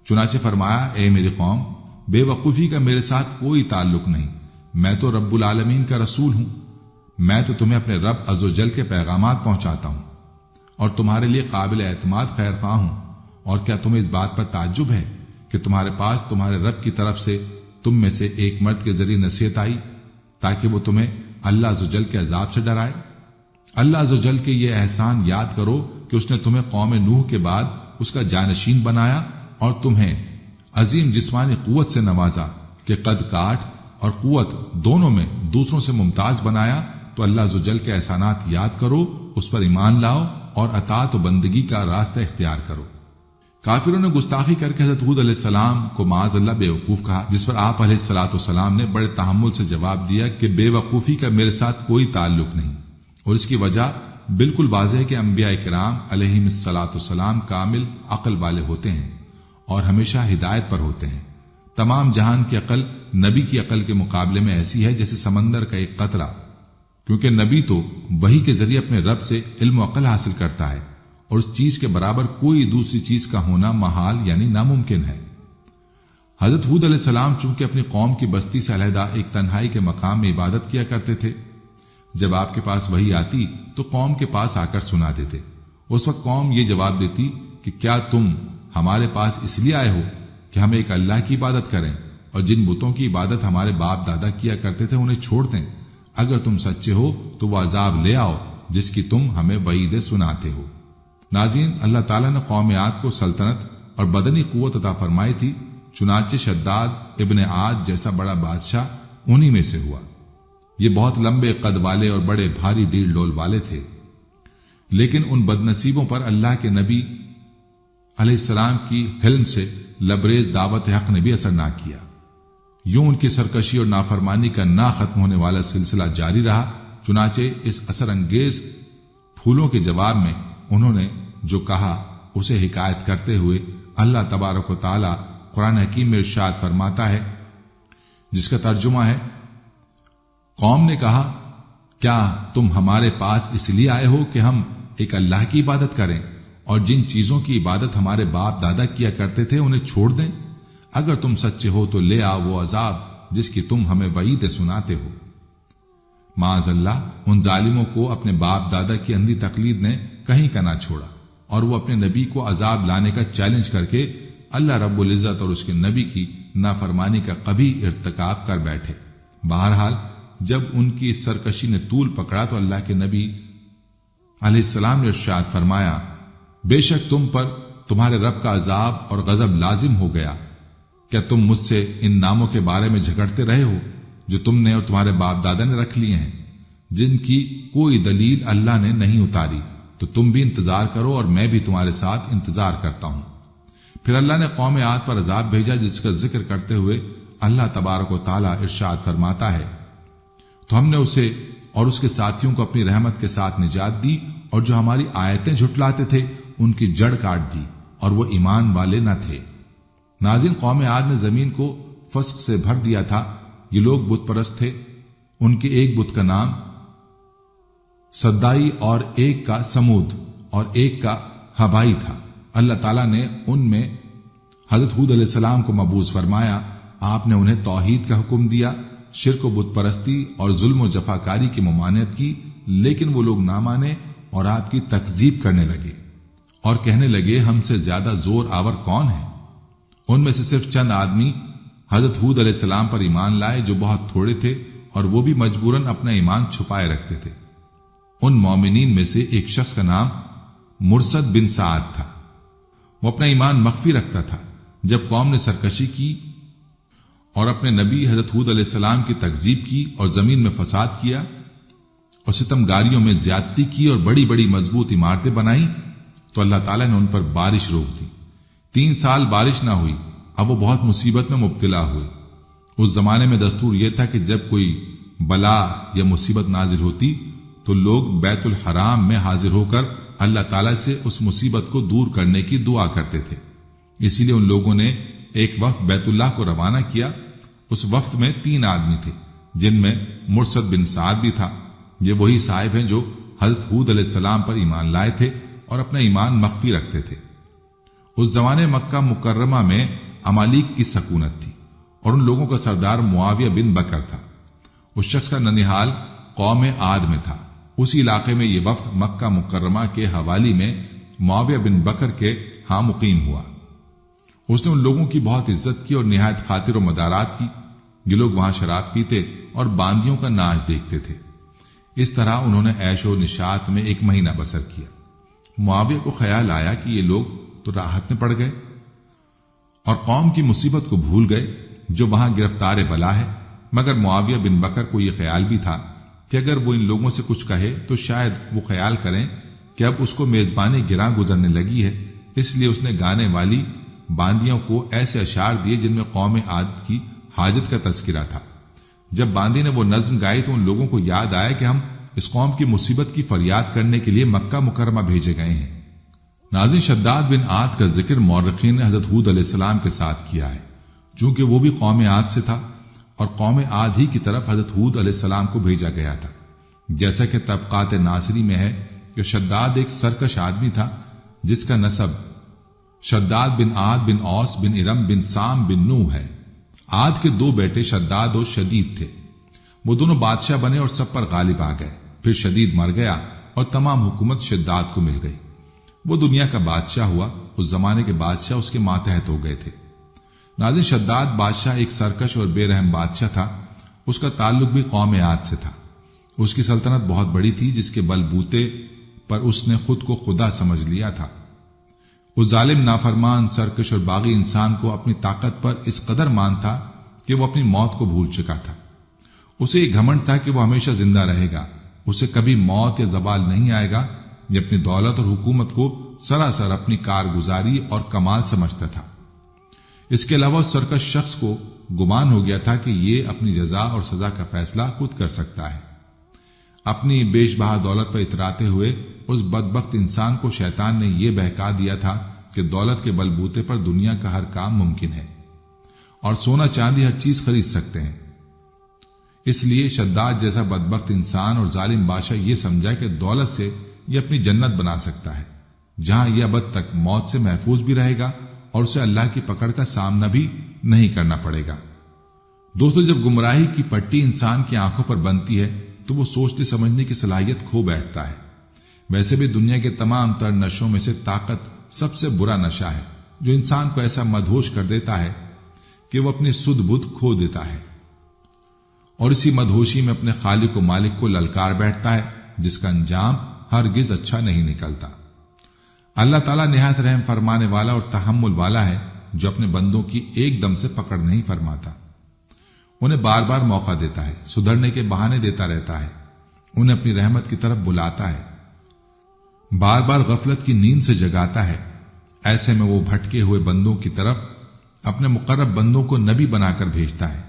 چنانچہ فرمایا، اے میری قوم، بے وقوفی کا میرے ساتھ کوئی تعلق نہیں، میں تو رب العالمین کا رسول ہوں، میں تو تمہیں اپنے رب عز و جل کے پیغامات پہنچاتا ہوں اور تمہارے لیے قابل اعتماد خیر خواہ ہوں۔ اور کیا تمہیں اس بات پر تعجب ہے کہ تمہارے پاس تمہارے رب کی طرف سے تم میں سے ایک مرد کے ذریعے نصیحت آئی تاکہ وہ تمہیں اللہ عز و جل کے عذاب سے ڈرائے؟ اللہ عز و جل کے یہ احسان یاد کرو کہ اس نے تمہیں قوم نوح کے بعد اس کا جانشین بنایا اور تمہیں عظیم جسمانی قوت سے نوازا کہ قد کاٹ اور قوت دونوں میں دوسروں سے ممتاز بنایا۔ تو اللہ عز و جل کے احسانات یاد کرو، اس پر ایمان لاؤ اور اطاعت و بندگی کا راستہ اختیار کرو۔ کافروں نے گستاخی کر کے حضرت ہود علیہ السلام کو معاذ اللہ بے وقوف کہا، جس پر آپ علیہ السلام نے بڑے تحمل سے جواب دیا کہ بے وقوفی کا میرے ساتھ کوئی تعلق نہیں، اور اس کی وجہ بالکل واضح ہے کہ انبیاء کرام علیہم السلام کامل عقل والے ہوتے ہیں اور ہمیشہ ہدایت پر ہوتے ہیں۔ تمام جہان کی عقل نبی کی عقل کے مقابلے میں ایسی ہے جیسے سمندر کا ایک قطرہ، کیونکہ نبی تو وحی کے ذریعے اپنے رب سے علم و عقل حاصل کرتا ہے، اور اس چیز کے برابر کوئی دوسری چیز کا ہونا محال یعنی ناممکن ہے۔ حضرت ہود علیہ السلام چونکہ اپنی قوم کی بستی سے علیحدہ ایک تنہائی کے مقام میں عبادت کیا کرتے تھے، جب آپ کے پاس وحی آتی تو قوم کے پاس آ کر سنا دیتے۔ اس وقت قوم یہ جواب دیتی کہ کیا تم ہمارے پاس اس لیے آئے ہو کہ ہم ایک اللہ کی عبادت کریں اور جن بتوں کی عبادت ہمارے باپ دادا کیا کرتے تھے انہیں چھوڑ دیں؟ اگر تم سچے ہو تو وہ عذاب لے آؤ جس کی تم ہمیں وعیدیں سناتے ہو۔ ناظرین، اللہ تعالیٰ نے قوم عاد کو سلطنت اور بدنی قوت عطا فرمائی تھی، چنانچہ شداد ابن عاد جیسا بڑا بادشاہ انہی میں سے ہوا۔ یہ بہت لمبے قد والے اور بڑے بھاری ڈیل ڈول والے تھے، لیکن ان بدنصیبوں پر اللہ کے نبی علیہ السلام کی حلم سے لبریز دعوت حق نے بھی اثر نہ کیا۔ یوں ان کی سرکشی اور نافرمانی کا نہ ختم ہونے والا سلسلہ جاری رہا۔ چنانچہ اس اثر انگیز پھولوں کے جواب میں انہوں نے جو کہا اسے حکایت کرتے ہوئے اللہ تبارک و تعالی قرآن حکیم میں ارشاد فرماتا ہے، جس کا ترجمہ ہے، قوم نے کہا کیا تم ہمارے پاس اس لیے آئے ہو کہ ہم ایک اللہ کی عبادت کریں اور جن چیزوں کی عبادت ہمارے باپ دادا کیا کرتے تھے انہیں چھوڑ دیں؟ اگر تم سچے ہو تو لے آؤ وہ عذاب جس کی تم ہمیں وعیدیں سناتے ہو۔ معاذ اللہ، ان ظالموں کو اپنے باپ دادا کی اندھی تقلید نے کہیں کا نہ چھوڑا، اور وہ اپنے نبی کو عذاب لانے کا چیلنج کر کے اللہ رب العزت اور اس کے نبی کی نافرمانی کا کبھی ارتکاب کر بیٹھے۔ بہرحال جب ان کی سرکشی نے طول پکڑا تو اللہ کے نبی علیہ السلام نے ارشاد فرمایا، بے شک تم پر تمہارے رب کا عذاب اور غضب لازم ہو گیا۔ کیا تم مجھ سے ان ناموں کے بارے میں جھگڑتے رہے ہو جو تم نے اور تمہارے باپ دادا نے رکھ لیے ہیں، جن کی کوئی دلیل اللہ نے نہیں اتاری؟ تو تم بھی انتظار کرو اور میں بھی تمہارے ساتھ انتظار کرتا ہوں۔ پھر اللہ نے قوم عاد پر عذاب بھیجا، جس کا ذکر کرتے ہوئے اللہ تبارک و تعالی ارشاد فرماتا ہے، تو ہم نے اسے اور اس کے ساتھیوں کو اپنی رحمت کے ساتھ نجات دی، اور جو ہماری آیتیں جھٹلاتے تھے ان کی جڑ کاٹ دی، اور وہ ایمان والے نہ تھے۔ ناظرین، قوم عاد نے زمین کو فسق سے بھر دیا تھا۔ یہ لوگ بت پرست تھے۔ ان کے ایک بت کا نام صدائی اور ایک کا سمود اور ایک کا ہبائی تھا۔ اللہ تعالیٰ نے ان میں حضرت ہود علیہ السلام کو مبعوث فرمایا۔ آپ نے انہیں توحید کا حکم دیا، شرک و بت پرستی اور ظلم و جفاکاری کی ممانعت کی، لیکن وہ لوگ نہ مانے اور آپ کی تکذیب کرنے لگے اور کہنے لگے ہم سے زیادہ زور آور کون ہے؟ ان میں سے صرف چند آدمی حضرت ہود علیہ السلام پر ایمان لائے جو بہت تھوڑے تھے، اور وہ بھی مجبوراً اپنا ایمان چھپائے رکھتے تھے۔ ان مومنین میں سے ایک شخص کا نام مرسد بن سعد تھا۔ وہ اپنا ایمان مخفی رکھتا تھا۔ جب قوم نے سرکشی کی اور اپنے نبی حضرت ہود علیہ السلام کی تکذیب کی اور زمین میں فساد کیا اور ستمگاریوں میں زیادتی کی اور بڑی بڑی مضبوط عمارتیں بنائیں، تو اللہ تعالیٰ نے ان پر بارش روک دی۔ 3 سال بارش نہ ہوئی۔ اب وہ بہت مصیبت میں مبتلا ہوئے۔ اس زمانے میں دستور یہ تھا کہ جب کوئی بلا یا مصیبت نازل ہوتی تو لوگ بیت الحرام میں حاضر ہو کر اللہ تعالیٰ سے اس مصیبت کو دور کرنے کی دعا کرتے تھے۔ اسی لیے ان لوگوں نے ایک وقت بیت اللہ کو روانہ کیا۔ اس وقت میں 3 آدمی تھے، جن میں مرسد بن سعد بھی تھا۔ یہ وہی صاحب ہیں جو حضرت ہود علیہ السلام پر ایمان لائے تھے اور اپنا ایمان مخفی رکھتے تھے۔ اس زمانے مکہ مکرمہ میں امالیک کی سکونت تھی، اور ان لوگوں کا سردار معاویہ بن بکر تھا۔ اس شخص کا ننیحال قوم عاد میں تھا۔ اسی علاقے میں یہ وفد مکہ مکرمہ کے حوالی میں معاویہ بن بکر کے ہاں مقیم ہوا۔ اس نے ان لوگوں کی بہت عزت کی اور نہایت خاطر و مدارات کی۔ یہ لوگ وہاں شراب پیتے اور باندیوں کا ناچ دیکھتے تھے۔ اس طرح انہوں نے عیش و نشاط میں 1 مہینہ بسر کیا۔ معاویہ کو خیال آیا کہ یہ لوگ تو راحت میں پڑ گئے اور قوم کی مصیبت کو بھول گئے جو وہاں گرفتار بلا ہے، مگر معاویہ بن بکر کو یہ خیال بھی تھا کہ اگر وہ ان لوگوں سے کچھ کہے تو شاید وہ خیال کریں کہ اب اس کو میزبانی گراں گزرنے لگی ہے، اس لیے اس نے گانے والی باندیوں کو ایسے اشعار دیے جن میں قوم عاد کی حاجت کا تذکرہ تھا۔ جب باندی نے وہ نظم گائی تو ان لوگوں کو یاد آیا کہ ہم اس قوم کی مصیبت کی فریاد کرنے کے لیے مکہ مکرمہ بھیجے گئے ہیں۔ ناظرین، شداد بن عاد کا ذکر مورخین نے حضرت ہود علیہ السلام کے ساتھ کیا ہے، چونکہ وہ بھی قوم عاد سے تھا اور قوم عاد ہی کی طرف حضرت ہود علیہ السلام کو بھیجا گیا تھا۔ جیسا کہ طبقات ناصری میں ہے کہ شداد ایک سرکش آدمی تھا جس کا نسب شداد بن عاد بن اوس بن ارم بن سام بن نوح ہے۔ عاد کے 2 بیٹے شداد اور شدید تھے۔ وہ دونوں بادشاہ بنے اور سب پر غالب آ گئے۔ پھر شدید مر گیا اور تمام حکومت شداد کو مل گئی۔ وہ دنیا کا بادشاہ ہوا۔ اس زمانے کے بادشاہ اس کے ماتحت ہو گئے تھے۔ ناظرین، شداد بادشاہ ایک سرکش اور بے رحم بادشاہ تھا۔ اس کا تعلق بھی قوم عاد سے تھا۔ اس کی سلطنت بہت بڑی تھی جس کے بل بوتے پر اس نے خود کو خدا سمجھ لیا تھا۔ اس ظالم، نافرمان، سرکش اور باغی انسان کو اپنی طاقت پر اس قدر مان تھا کہ وہ اپنی موت کو بھول چکا تھا۔ اسے یہ گھمنڈ تھا کہ وہ ہمیشہ زندہ رہے گا، اسے کبھی موت یا زوال نہیں آئے گا۔ یہ اپنی دولت اور حکومت کو سراسر اپنی کارگزاری اور کمال سمجھتا تھا۔ اس کے علاوہ اس سرکش شخص کو گمان ہو گیا تھا کہ یہ اپنی جزا اور سزا کا فیصلہ خود کر سکتا ہے۔ اپنی بیش بہا دولت پر اتراتے ہوئے اس بدبخت انسان کو شیطان نے یہ بہکا دیا تھا کہ دولت کے بل بوتے پر دنیا کا ہر کام ممکن ہے اور سونا چاندی ہر چیز خرید سکتے ہیں۔ اس لیے شداد جیسا بدبخت انسان اور ظالم بادشاہ یہ سمجھا کہ دولت سے یہ اپنی جنت بنا سکتا ہے، جہاں یہ ابد تک موت سے محفوظ بھی رہے گا اور اسے اللہ کی پکڑ کا سامنا بھی نہیں کرنا پڑے گا۔ دوستو، جب گمراہی کی پٹی انسان کی آنکھوں پر بنتی ہے تو وہ سوچنے سمجھنے کی صلاحیت کھو بیٹھتا ہے۔ ویسے بھی دنیا کے تمام تر نشوں میں سے طاقت سب سے برا نشہ ہے جو انسان کو ایسا مدہوش کر دیتا ہے کہ وہ اپنی سدھ بدھ کھو دیتا ہے اور اسی مدہوشی میں اپنے خالق و مالک کو للکار بیٹھتا ہے، جس کا انجام ہرگز اچھا نہیں نکلتا۔ اللہ تعالیٰ نہایت رحم فرمانے والا اور تحمل والا ہے، جو اپنے بندوں کی ایک دم سے پکڑ نہیں فرماتا، انہیں بار بار موقع دیتا ہے، سدھرنے کے بہانے دیتا رہتا ہے، انہیں اپنی رحمت کی طرف بلاتا ہے، بار بار غفلت کی نیند سے جگاتا ہے۔ ایسے میں وہ بھٹکے ہوئے بندوں کی طرف اپنے مقرب بندوں کو نبی بنا کر بھیجتا ہے،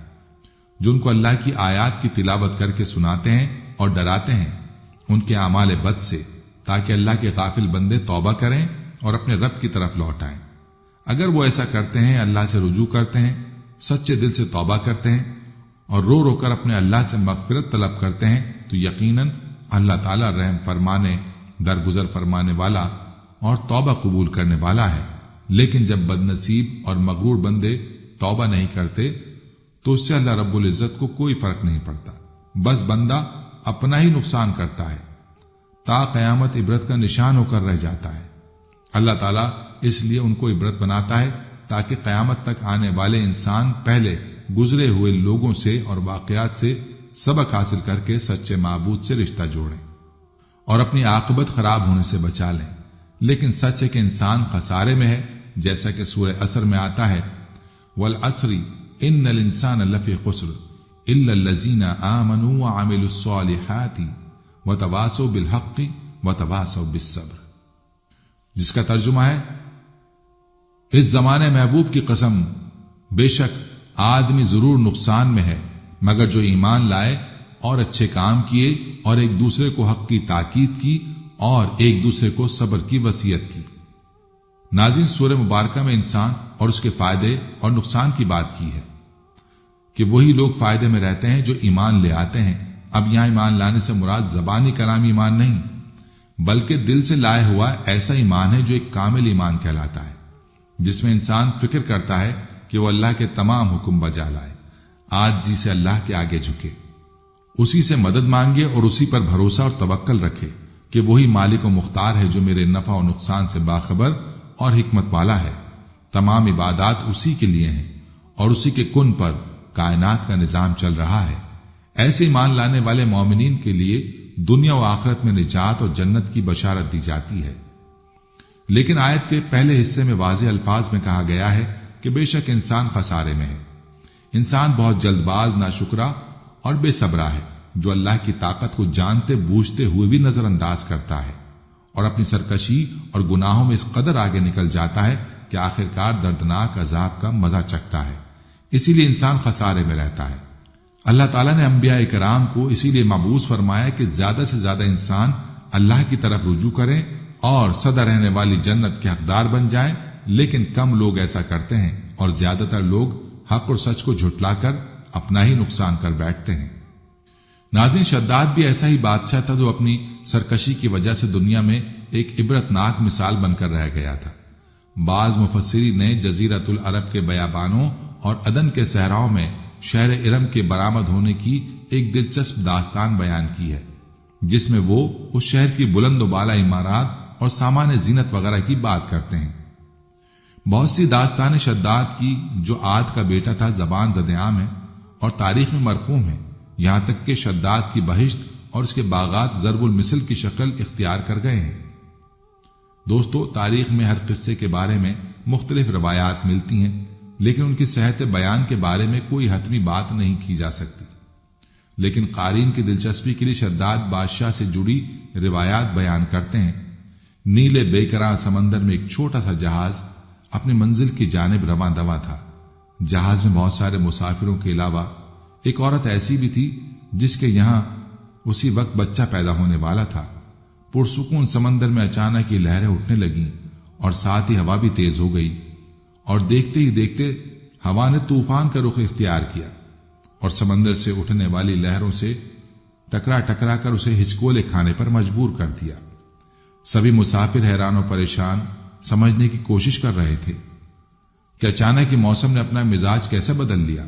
جو ان کو اللہ کی آیات کی تلاوت کر کے سناتے ہیں اور ڈراتے ہیں ان کے اعمال بد سے، تاکہ اللہ کے غافل بندے توبہ کریں اور اپنے رب کی طرف لوٹ آئیں۔ اگر وہ ایسا کرتے ہیں، اللہ سے رجوع کرتے ہیں، سچے دل سے توبہ کرتے ہیں اور رو رو کر اپنے اللہ سے مغفرت طلب کرتے ہیں، تو یقیناً اللہ تعالیٰ رحم فرمانے، درگزر فرمانے والا اور توبہ قبول کرنے والا ہے۔ لیکن جب بد نصیب اور مغرور بندے توبہ نہیں کرتے تو اس سے اللہ رب العزت کو کوئی فرق نہیں پڑتا، بس بندہ اپنا ہی نقصان کرتا ہے، تا قیامت عبرت کا نشان ہو کر رہ جاتا ہے۔ اللہ تعالیٰ اس لیے ان کو عبرت بناتا ہے تاکہ قیامت تک آنے والے انسان پہلے گزرے ہوئے لوگوں سے اور واقعات سے سبق حاصل کر کے سچے معبود سے رشتہ جوڑیں اور اپنی عاقبت خراب ہونے سے بچا لیں۔ لیکن سچ ہے کہ انسان خسارے میں ہے، جیسا کہ سورہ عصر میں آتا ہے، والعصر ان الانسان لفی خسر الا الذین آمنوا وعملوا الصالحات وتواصوا بالحق وتواصوا بالصبر، جس کا ترجمہ ہے، اس زمانے محبوب کی قسم، بے شک آدمی ضرور نقصان میں ہے مگر جو ایمان لائے اور اچھے کام کیے اور ایک دوسرے کو حق کی تاکید کی اور ایک دوسرے کو صبر کی وصیت کی۔ ناظرین، سورہ مبارکہ میں انسان اور اس کے فائدے اور نقصان کی بات کی ہے کہ وہی لوگ فائدے میں رہتے ہیں جو ایمان لے آتے ہیں۔ اب یہاں ایمان لانے سے مراد زبانی کلامی ایمان نہیں، بلکہ دل سے لائے ہوا ایسا ایمان ہے جو ایک کامل ایمان کہلاتا ہے، جس میں انسان فکر کرتا ہے کہ وہ اللہ کے تمام حکم بجا لائے، عاجزی سے اللہ کے آگے جھکے، اسی سے مدد مانگے اور اسی پر بھروسہ اور توکل رکھے کہ وہی مالک و مختار ہے جو میرے نفع و نقصان سے باخبر اور حکمت والا ہے۔ تمام عبادات اسی کے لیے ہیں اور اسی کے کن پر کائنات کا نظام چل رہا ہے۔ ایسے ایمان لانے والے مومنین کے لیے دنیا و آخرت میں نجات اور جنت کی بشارت دی جاتی ہے۔ لیکن آیت کے پہلے حصے میں واضح الفاظ میں کہا گیا ہے کہ بے شک انسان خسارے میں ہے۔ انسان بہت جلد باز، ناشکرا اور بے صبرا ہے، جو اللہ کی طاقت کو جانتے بوجھتے ہوئے بھی نظر انداز کرتا ہے اور اپنی سرکشی اور گناہوں میں اس قدر آگے نکل جاتا ہے کہ آخرکار دردناک عذاب کا مزہ چکھتا ہے۔ اسی لیے انسان خسارے میں رہتا ہے۔ اللہ تعالیٰ نے انبیاء کرام کو اسی لیے مبعوث فرمایا کہ زیادہ سے زیادہ انسان اللہ کی طرف رجوع کریں اور سدا رہنے والی جنت کے حقدار بن جائیں، لیکن کم لوگ ایسا کرتے ہیں اور زیادہ تر لوگ حق اور سچ کو جھٹلا کر اپنا ہی نقصان کر بیٹھتے ہیں۔ ناظرین، شداد بھی ایسا ہی بادشاہ تھا جو اپنی سرکشی کی وجہ سے دنیا میں ایک عبرتناک مثال بن کر رہ گیا تھا۔ بعض مفسرین نے جزیرۃ العرب کے بیابانوں اور عدن کے صحراؤں میں شہر ارم کے برآمد ہونے کی ایک دلچسپ داستان بیان کی ہے، جس میں وہ اس شہر کی بلند و بالا عمارات اور سامان زینت وغیرہ کی بات کرتے ہیں۔ بہت سی داستانیں شداد کی، جو عاد کا بیٹا تھا، زبان زد عام ہے اور تاریخ میں مرقوم ہے، یہاں تک کہ شداد کی بہشت اور اس کے باغات ضرب المثل کی شکل اختیار کر گئے ہیں۔ دوستو، تاریخ میں ہر قصے کے بارے میں مختلف روایات ملتی ہیں، لیکن ان کی صحت بیان کے بارے میں کوئی حتمی بات نہیں کی جا سکتی۔ لیکن قارئین کی دلچسپی کے لیے شداد بادشاہ سے جڑی روایات بیان کرتے ہیں۔ نیلے بے کراں سمندر میں ایک چھوٹا سا جہاز اپنی منزل کی جانب رواں دواں تھا۔ جہاز میں بہت سارے مسافروں کے علاوہ ایک عورت ایسی بھی تھی جس کے یہاں اسی وقت بچہ پیدا ہونے والا تھا۔ پرسکون سمندر میں اچانک یہ لہریں اٹھنے لگیں اور ساتھ ہی ہوا بھی تیز ہو گئی، اور دیکھتے ہی دیکھتے ہوا نے طوفان کا رخ اختیار کیا اور سمندر سے اٹھنے والی لہروں سے ٹکرا ٹکرا کر اسے ہچکولے کھانے پر مجبور کر دیا۔ سبھی مسافر حیران و پریشان سمجھنے کی کوشش کر رہے تھے کہ اچانک ہی موسم نے اپنا مزاج کیسے بدل لیا۔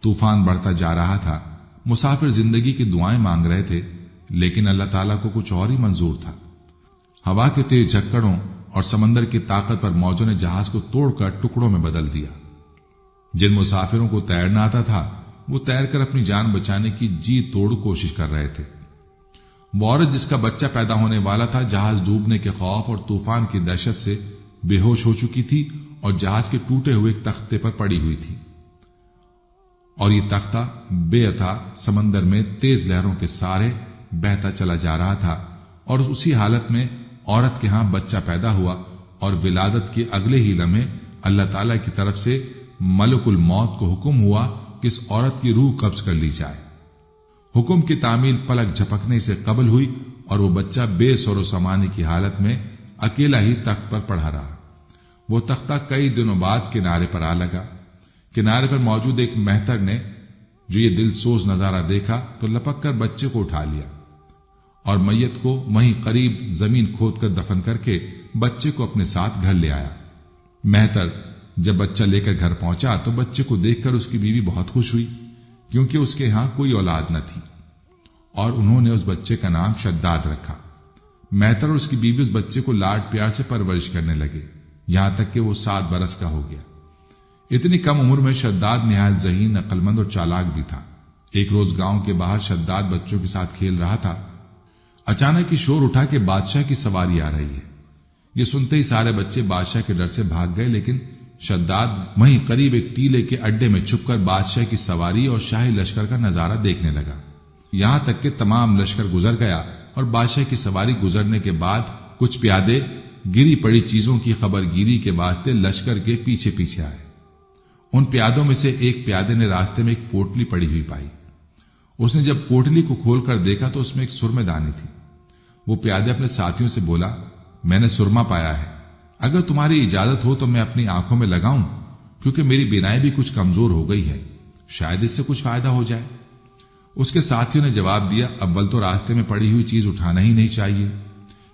طوفان بڑھتا جا رہا تھا، مسافر زندگی کی دعائیں مانگ رہے تھے، لیکن اللہ تعالیٰ کو کچھ اور ہی منظور تھا۔ ہوا کے تیز جھکڑوں اور سمندر کی طاقت پر موجوں نے جہاز کو توڑ کر ٹکڑوں میں بدل دیا۔ جن مسافروں کو تیرنا آتا تھا وہ تیر کر اپنی جان بچانے کی جی توڑ کوشش کر رہے تھے۔ وہ عورت جس کا بچہ پیدا ہونے والا تھا جہاز ڈوبنے کے خوف اور طوفان کی دہشت سے بے ہوش ہو چکی تھی اور جہاز کے ٹوٹے ہوئے ایک تختے پر پڑی ہوئی تھی، اور یہ تختہ بے اتھا سمندر میں تیز لہروں کے سارے بہتا چلا جا رہا تھا، اور اسی حالت میں عورت کے ہاں بچہ پیدا ہوا، اور ولادت کے اگلے ہی لمحے اللہ تعالیٰ کی طرف سے ملک الموت کو حکم ہوا کہ اس عورت کی روح قبض کر لی جائے۔ حکم کی تعمیل پلک جھپکنے سے قبل ہوئی اور وہ بچہ بے سر و سامانی کی حالت میں اکیلا ہی تخت پر پڑا رہا۔ وہ تختہ کئی دنوں بعد کنارے پر آ لگا۔ کنارے پر موجود ایک مہتر نے جو یہ دل سوز نظارہ دیکھا تو لپک کر بچے کو اٹھا لیا اور میت کو وہیں قریب زمین کھود کر دفن کر کے بچے کو اپنے ساتھ گھر لے آیا۔ مہتر جب بچہ لے کر گھر پہنچا تو بچے کو دیکھ کر اس کی بیوی بہت خوش ہوئی، کیونکہ اس کے ہاں کوئی اولاد نہ تھی، اور انہوں نے اس بچے کا نام شداد رکھا۔ مہتر اور اس کی بیوی اس بچے کو لاڈ پیار سے پرورش کرنے لگے، یہاں تک کہ وہ 7 برس کا ہو گیا۔ اتنی کم عمر میں شداد نہایت ذہین، عقل مند اور چالاک بھی تھا۔ ایک روز گاؤں کے باہر شداد بچوں کے ساتھ کھیل رہا تھا۔ اچانک ہی شور اٹھا کہ بادشاہ کی سواری آ رہی ہے۔ یہ سنتے ہی سارے بچے بادشاہ کے ڈر سے بھاگ گئے، لیکن شداد وہیں قریب ایک ٹیلے کے اڈے میں چھپ کر بادشاہ کی سواری اور شاہی لشکر کا نظارہ دیکھنے لگا، یہاں تک کہ تمام لشکر گزر گیا اور بادشاہ کی سواری گزرنے کے بعد کچھ پیادے گری پڑی چیزوں کی خبر گیری کے واسطے لشکر کے پیچھے پیچھے آئے۔ ان پیادوں میں سے ایک پیادے نے راستے میں ایک پوٹلی پڑی ہوئی پائی۔ اس نے جب پوٹلی کو کھول کر دیکھا تو اس میں ایک سرمے دانی تھی۔ وہ پیادے اپنے ساتھیوں سے بولا، میں نے سرما پایا ہے، اگر تمہاری اجازت ہو تو میں اپنی آنکھوں میں لگاؤں، کیونکہ میری بینائی بھی کچھ کمزور ہو گئی ہے، شاید اس سے کچھ فائدہ ہو جائے۔ اس کے ساتھیوں نے جواب دیا، اول تو راستے میں پڑی ہوئی چیز اٹھانا ہی نہیں چاہیے،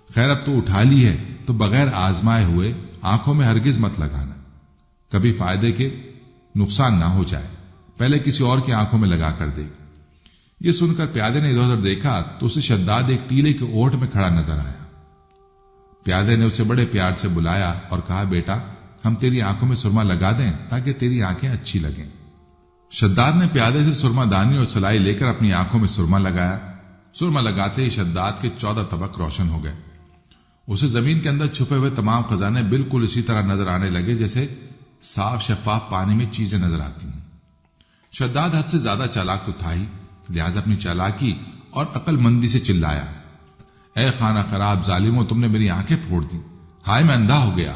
خیر اب تو اٹھا لی ہے تو بغیر آزمائے ہوئے آنکھوں میں ہرگز مت لگانا، کبھی فائدے کے نقصان نہ ہو جائے، پہلے کسی اور کی آنکھوں میں لگا کر دے۔ یہ سن کر پیادے نے ادھر ادھر دیکھا تو اسے شداد ایک ٹیلے کے اوٹ میں کھڑا نظر آیا۔ پیادے نے اسے بڑے پیار سے بلایا اور کہا، بیٹا ہم تیری آنکھوں میں سرما لگا دیں تاکہ تیری آنکھیں اچھی لگیں۔ شداد نے پیادے سے سرما دانی اور سلائی لے کر اپنی آنکھوں میں سرما لگایا۔ سرما لگاتے ہی شداد کے 14 طبق روشن ہو گئے۔ اسے زمین کے اندر چھپے ہوئے تمام خزانے بالکل اسی طرح نظر آنے لگے جیسے صاف شفاف پانی میں چیزیں نظر آتی ہیں۔ شداد حد سے زیادہ چالاک تو تھا ہی، لہذا اپنی چالاکی اور عقل مندی سے چلایا، اے خانہ خراب ظالموں، تم نے میری آنکھیں پھوڑ دی، ہائے میں اندھا ہو گیا،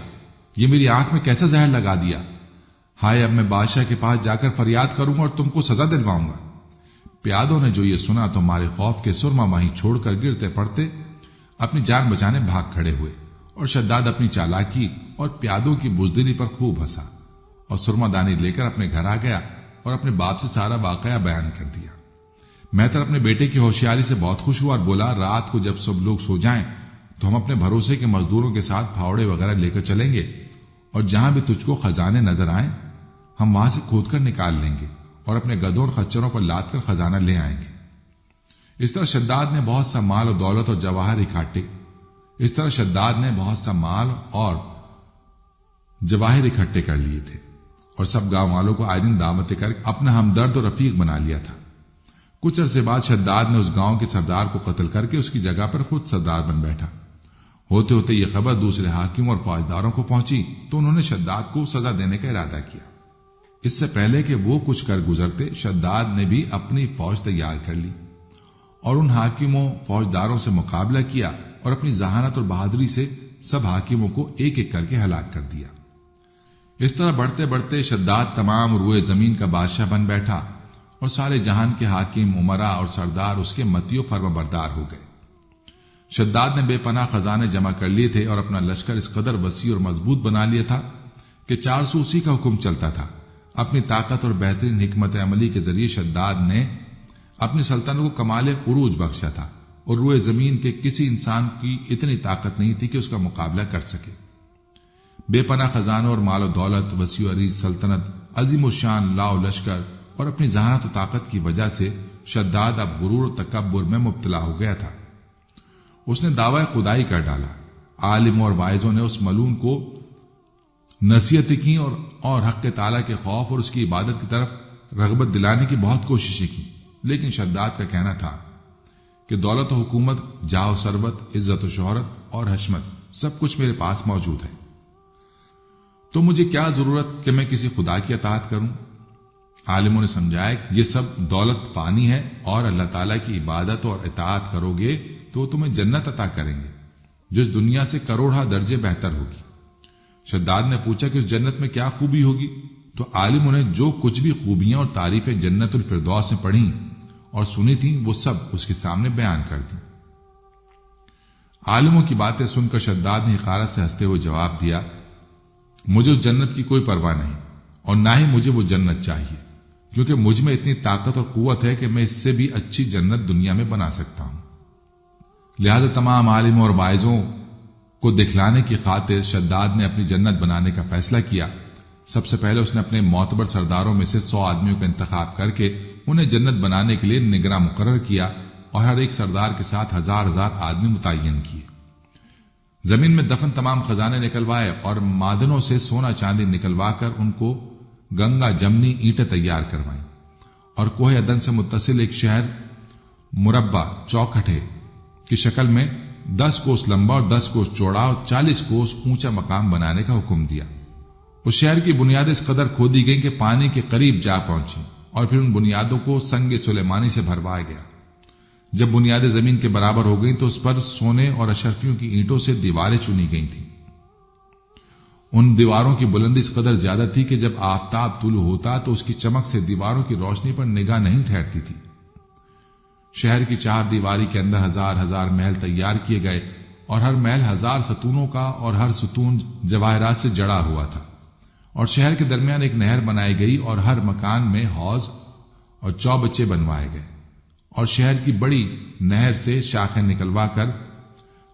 یہ میری آنکھ میں کیسا زہر لگا دیا، ہائے اب میں بادشاہ کے پاس جا کر فریاد کروں گا اور تم کو سزا دلواؤں گا۔ پیادوں نے جو یہ سنا تو مارے خوف کے سرما وہیں چھوڑ کر گرتے پڑتے اپنی جان بچانے بھاگ کھڑے ہوئے، اور شداد اپنی چالاکی اور پیادوں کی بزدلی پر خوب ہنسا اور سرما دانی لے کر اپنے گھر آ گیا اور اپنے باپ سے سارا واقعہ بیان کر دیا۔ مہتر اپنے بیٹے کی ہوشیاری سے بہت خوش ہوا اور بولا، رات کو جب سب لوگ سو جائیں تو ہم اپنے بھروسے کے مزدوروں کے ساتھ پھاوڑے وغیرہ لے کر چلیں گے، اور جہاں بھی تجھ کو خزانے نظر آئیں ہم وہاں سے کھود کر نکال لیں گے اور اپنے گدھوں اور خچروں پر لاد کر خزانہ لے آئیں گے۔ اس طرح شداد نے بہت سا مال اور دولت اور جواہر اکٹھے کر لیے تھے، اور سب گاؤں والوں کو آئے دن دعوتیں کر اپنا ہمدرد اور رفیق بنا لیا تھا۔ کچھ عرصے بعد شداد نے اس گاؤں کے سردار کو قتل کر کے اس کی جگہ پر خود سردار بن بیٹھا۔ ہوتے ہوتے یہ خبر دوسرے حاکموں اور فوجداروں کو پہنچی تو انہوں نے شداد کو سزا دینے کا ارادہ کیا۔ اس سے پہلے کہ وہ کچھ کر گزرتے، شداد نے بھی اپنی فوج تیار کر لی اور ان حاکموں فوجداروں سے مقابلہ کیا اور اپنی ذہانت اور بہادری سے سب حاکموں کو ایک ایک کر کے ہلاک کر دیا۔ اس طرح بڑھتے بڑھتے شداد تمام روئے زمین کا بادشاہ بن بیٹھا، اور سارے جہان کے حاکم، امراء اور سردار اس کے متی و فرما بردار ہو گئے۔ شداد نے بے پناہ خزانے جمع کر لیے تھے اور اپنا لشکر اس قدر وسیع اور مضبوط بنا لیا تھا کہ 400 اسی کا حکم چلتا تھا۔ اپنی طاقت اور بہترین حکمت عملی کے ذریعے شداد نے اپنی سلطنت کو کمال عروج بخشا تھا، اور روئے زمین کے کسی انسان کی اتنی طاقت نہیں تھی کہ اس کا مقابلہ کر سکے۔ بے پناہ خزانوں اور مال و دولت، وسیع و عریض سلطنت، عظیم الشان لاؤ لشکر اور اپنی ذہانت و طاقت کی وجہ سے شداد اب غرور و تکبر میں مبتلا ہو گیا تھا۔ اس نے دعوی خدائی کر ڈالا۔ عالموں اور واعظوں نے اس ملعون کو نصیحتیں کی اور حق تعالیٰ کے خوف اور اس کی عبادت کی طرف رغبت دلانے کی بہت کوششیں کی، لیکن شداد کا کہنا تھا کہ دولت و حکومت، جاہ و ثروت، عزت و شہرت اور حشمت سب کچھ میرے پاس موجود ہے، تو مجھے کیا ضرورت کہ میں کسی خدا کی اطاعت کروں؟ عالموں نے سمجھایا کہ یہ سب دولت فانی ہے، اور اللہ تعالیٰ کی عبادت اور اطاعت کرو گے تو وہ تمہیں جنت عطا کریں گے جو اس دنیا سے کروڑہ درجے بہتر ہوگی۔ شداد نے پوچھا کہ اس جنت میں کیا خوبی ہوگی؟ تو عالموں نے جو کچھ بھی خوبیاں اور تعریفیں جنت الفردوس میں پڑھی اور سنی تھیں وہ سب اس کے سامنے بیان کر دی۔ عالموں کی باتیں سن کر شداد نے حقارت سے ہنستے ہوئے جواب دیا، مجھے اس جنت کی کوئی پرواہ نہیں، اور نہ ہی مجھے وہ جنت چاہیے، کیونکہ مجھ میں اتنی طاقت اور قوت ہے کہ میں اس سے بھی اچھی جنت دنیا میں بنا سکتا ہوں۔ لہذا تمام عالموں اور واعظوں کو دکھلانے کی خاطر شداد نے اپنی جنت بنانے کا فیصلہ کیا۔ سب سے پہلے اس نے اپنے معتبر سرداروں میں سے 100 آدمیوں کا انتخاب کر کے انہیں جنت بنانے کے لیے نگراں مقرر کیا، اور ہر ایک سردار کے ساتھ 1000 آدمی متعین کیے۔ زمین میں دفن تمام خزانے نکلوائے اور معدنوں سے سونا چاندی نکلوا کر ان کو گنگا جمنی اینٹیں تیار کروائیں، اور کوہ عدن سے متصل ایک شہر مربع چوکھٹے کی شکل میں 10 کوس لمبا اور 10 کوس چوڑا اور 40 کوس اونچا مقام بنانے کا حکم دیا۔ اس شہر کی بنیادیں اس قدر کھودی گئیں کہ پانی کے قریب جا پہنچی، اور پھر ان بنیادوں کو سنگ سلیمانی سے بھروایا گیا۔ جب بنیادیں زمین کے برابر ہو گئیں تو اس پر سونے اور اشرفیوں کی اینٹوں سے دیواریں چنی گئی تھیں۔ ان دیواروں کی بلندی اس قدر زیادہ تھی کہ جب آفتاب طلوع ہوتا تو اس کی چمک سے دیواروں کی روشنی پر نگاہ نہیں ٹھہرتی تھی۔ شہر کی 4 دیواری کے اندر 1000 محل تیار کیے گئے، اور ہر محل 1000 ستونوں کا اور ہر ستون جواہرات سے جڑا ہوا تھا، اور شہر کے درمیان ایک نہر بنائی گئی، اور ہر مکان میں حوض اور چوبچے بنوائے گئے، اور شہر کی بڑی نہر سے شاخیں نکلوا کر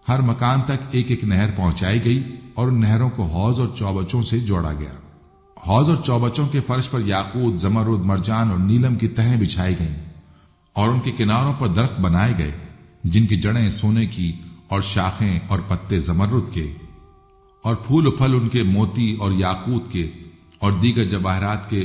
ہر مکان تک ایک ایک نہر پہنچائی گئی، اور ان نہروں کو حوض اور چوبچوں سے جوڑا گیا۔ حوض اور چوبچوں کے فرش پر یاقوت، زمرد، مرجان اور نیلم کی تہیں بچھائی گئیں، اور ان کے کناروں پر درخت بنائے گئے جن کی جڑیں سونے کی اور شاخیں اور پتے زمرد کے، اور پھول و پھل ان کے موتی اور یاقوت کے اور دیگر جواہرات کے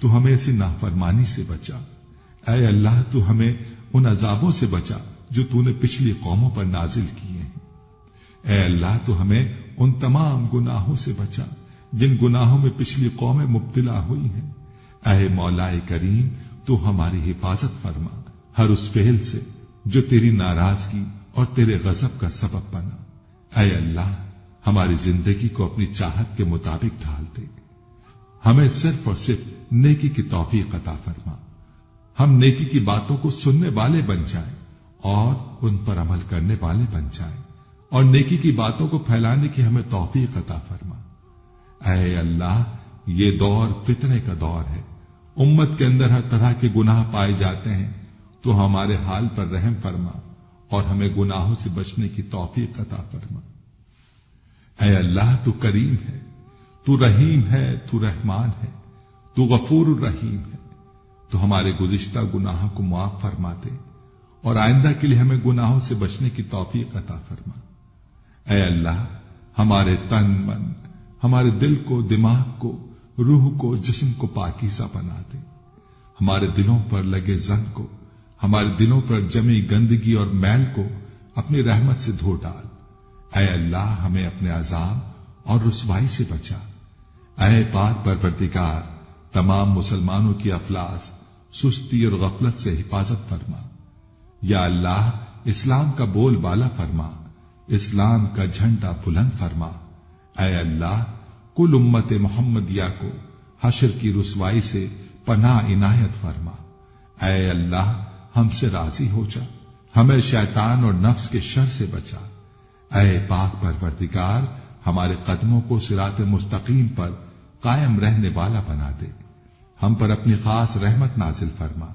تو ہمیں ایسی نافرمانی سے بچا۔ اے اللہ تو ہمیں ان عذابوں سے بچا جو تو نے پچھلی قوموں پر نازل کیے ہیں۔ اے اللہ تو ہمیں ان تمام گناہوں سے بچا جن گناہوں میں پچھلی قومیں مبتلا ہوئی ہیں۔ اے مولا کریم تو ہماری حفاظت فرما ہر اس فعل سے جو تیری ناراضگی اور تیرے غضب کا سبب بنا۔ اے اللہ ہماری زندگی کو اپنی چاہت کے مطابق ڈھال دے، ہمیں صرف اور صرف نیکی کی توفیق عطا فرما، ہم نیکی کی باتوں کو سننے والے بن جائیں اور ان پر عمل کرنے والے بن جائیں، اور نیکی کی باتوں کو پھیلانے کی ہمیں توفیق عطا فرما۔ اے اللہ یہ دور فتنے کا دور ہے، امت کے اندر ہر طرح کے گناہ پائے جاتے ہیں، تو ہمارے حال پر رحم فرما اور ہمیں گناہوں سے بچنے کی توفیق عطا فرما۔ اے اللہ تو کریم ہے، تو رحیم ہے، تو رحمان ہے، تو غفور الرحیم ہے، تو ہمارے گزشتہ گناہوں کو معاف فرما دے اور آئندہ کے لیے ہمیں گناہوں سے بچنے کی توفیق عطا فرما۔ اے اللہ ہمارے تن من، ہمارے دل کو، دماغ کو، روح کو، جسم کو پاکیزہ بنا دے، ہمارے دلوں پر لگے زنگ کو، ہمارے دلوں پر جمی گندگی اور میل کو اپنی رحمت سے دھو ڈال۔ اے اللہ ہمیں اپنے عذاب اور رسوائی سے بچا۔ اے پاک پروردگار تمام مسلمانوں کی افلاس، سستی اور غفلت سے حفاظت فرما۔ یا اللہ اسلام کا بول بالا فرما، اسلام کا جھنڈا بلند فرما۔ اے اللہ کل امت محمدیہ کو حشر کی رسوائی سے پناہ عنایت فرما۔ اے اللہ ہم سے راضی ہو جا، ہمیں شیطان اور نفس کے شر سے بچا۔ اے پاک پروردگار ہمارے قدموں کو صراط مستقیم پر قائم رہنے والا بنا دے، ہم پر اپنی خاص رحمت نازل فرما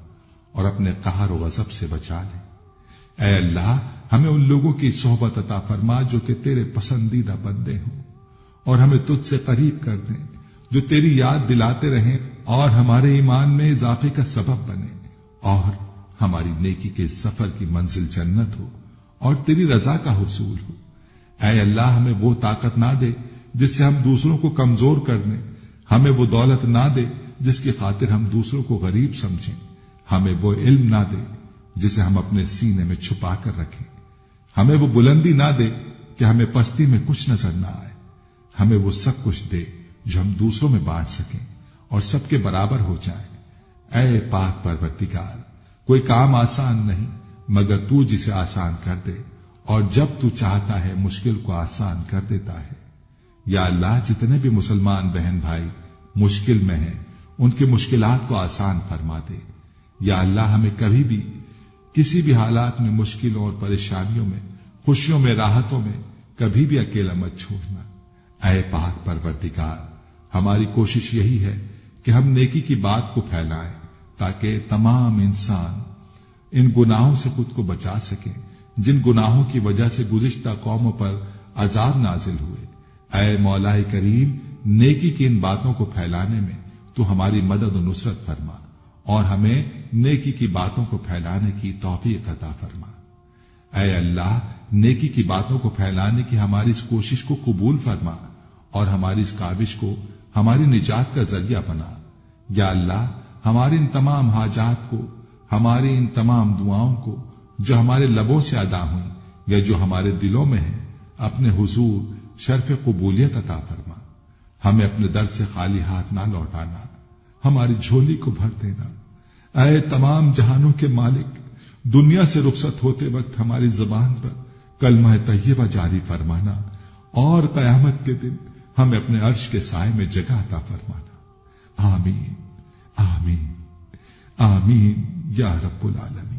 اور اپنے قہر و غضب سے بچا لے۔ اے اللہ ہمیں ان لوگوں کی صحبت عطا فرما جو کہ تیرے پسندیدہ بندے ہوں، اور ہمیں تجھ سے قریب کر دیں، جو تیری یاد دلاتے رہیں اور ہمارے ایمان میں اضافے کا سبب بنے، اور ہماری نیکی کے سفر کی منزل جنت ہو اور تیری رضا کا حصول ہو۔ اے اللہ ہمیں وہ طاقت نہ دے جس سے ہم دوسروں کو کمزور کر دیں، ہمیں وہ دولت نہ دے جس کی خاطر ہم دوسروں کو غریب سمجھیں، ہمیں وہ علم نہ دے جسے ہم اپنے سینے میں چھپا کر رکھیں، ہمیں وہ بلندی نہ دے کہ ہمیں پستی میں کچھ نظر نہ آئے، ہمیں وہ سب کچھ دے جو ہم دوسروں میں بانٹ سکیں اور سب کے برابر ہو جائیں۔ اے پاک پروردگار کوئی کام آسان نہیں مگر تو جسے آسان کر دے، اور جب تو چاہتا ہے مشکل کو آسان کر دیتا ہے۔ یا اللہ جتنے بھی مسلمان بہن بھائی مشکل میں ہیں ان کی مشکلات کو آسان فرما دے۔ یا اللہ ہمیں کبھی بھی کسی بھی حالات میں مشکلوں اور پریشانیوں میں، خوشیوں میں، راحتوں میں کبھی بھی اکیلا مت چھوڑنا۔ اے پاک پروردگار ہماری کوشش یہی ہے کہ ہم نیکی کی بات کو پھیلائیں تاکہ تمام انسان ان گناہوں سے خود کو بچا سکیں جن گناہوں کی وجہ سے گزشتہ قوموں پر عذاب نازل ہوئے۔ اے مولا کریم نیکی کی ان باتوں کو پھیلانے میں تو ہماری مدد و نصرت فرما اور ہمیں نیکی کی باتوں کو پھیلانے کی توفیق عطا فرما۔ اے اللہ نیکی کی باتوں کو پھیلانے کی ہماری اس کوشش کو قبول فرما اور ہماری اس کاوش کو ہماری نجات کا ذریعہ بنا۔ یا اللہ ہماری ان تمام حاجات کو، ہماری ان تمام دعاؤں کو جو ہمارے لبوں سے ادا ہوئیں یا جو ہمارے دلوں میں ہیں، اپنے حضور شرف قبولیت عطا فرما۔ ہمیں اپنے در سے خالی ہاتھ نہ لوٹانا، ہماری جھولی کو بھر دینا۔ اے تمام جہانوں کے مالک دنیا سے رخصت ہوتے وقت ہماری زبان پر کلمہ طیبہ جاری فرمانا اور قیامت کے دن ہمیں اپنے عرش کے سائے میں جگہ عطا فرمانا۔ آمین آمین آمین یا رب العالمین۔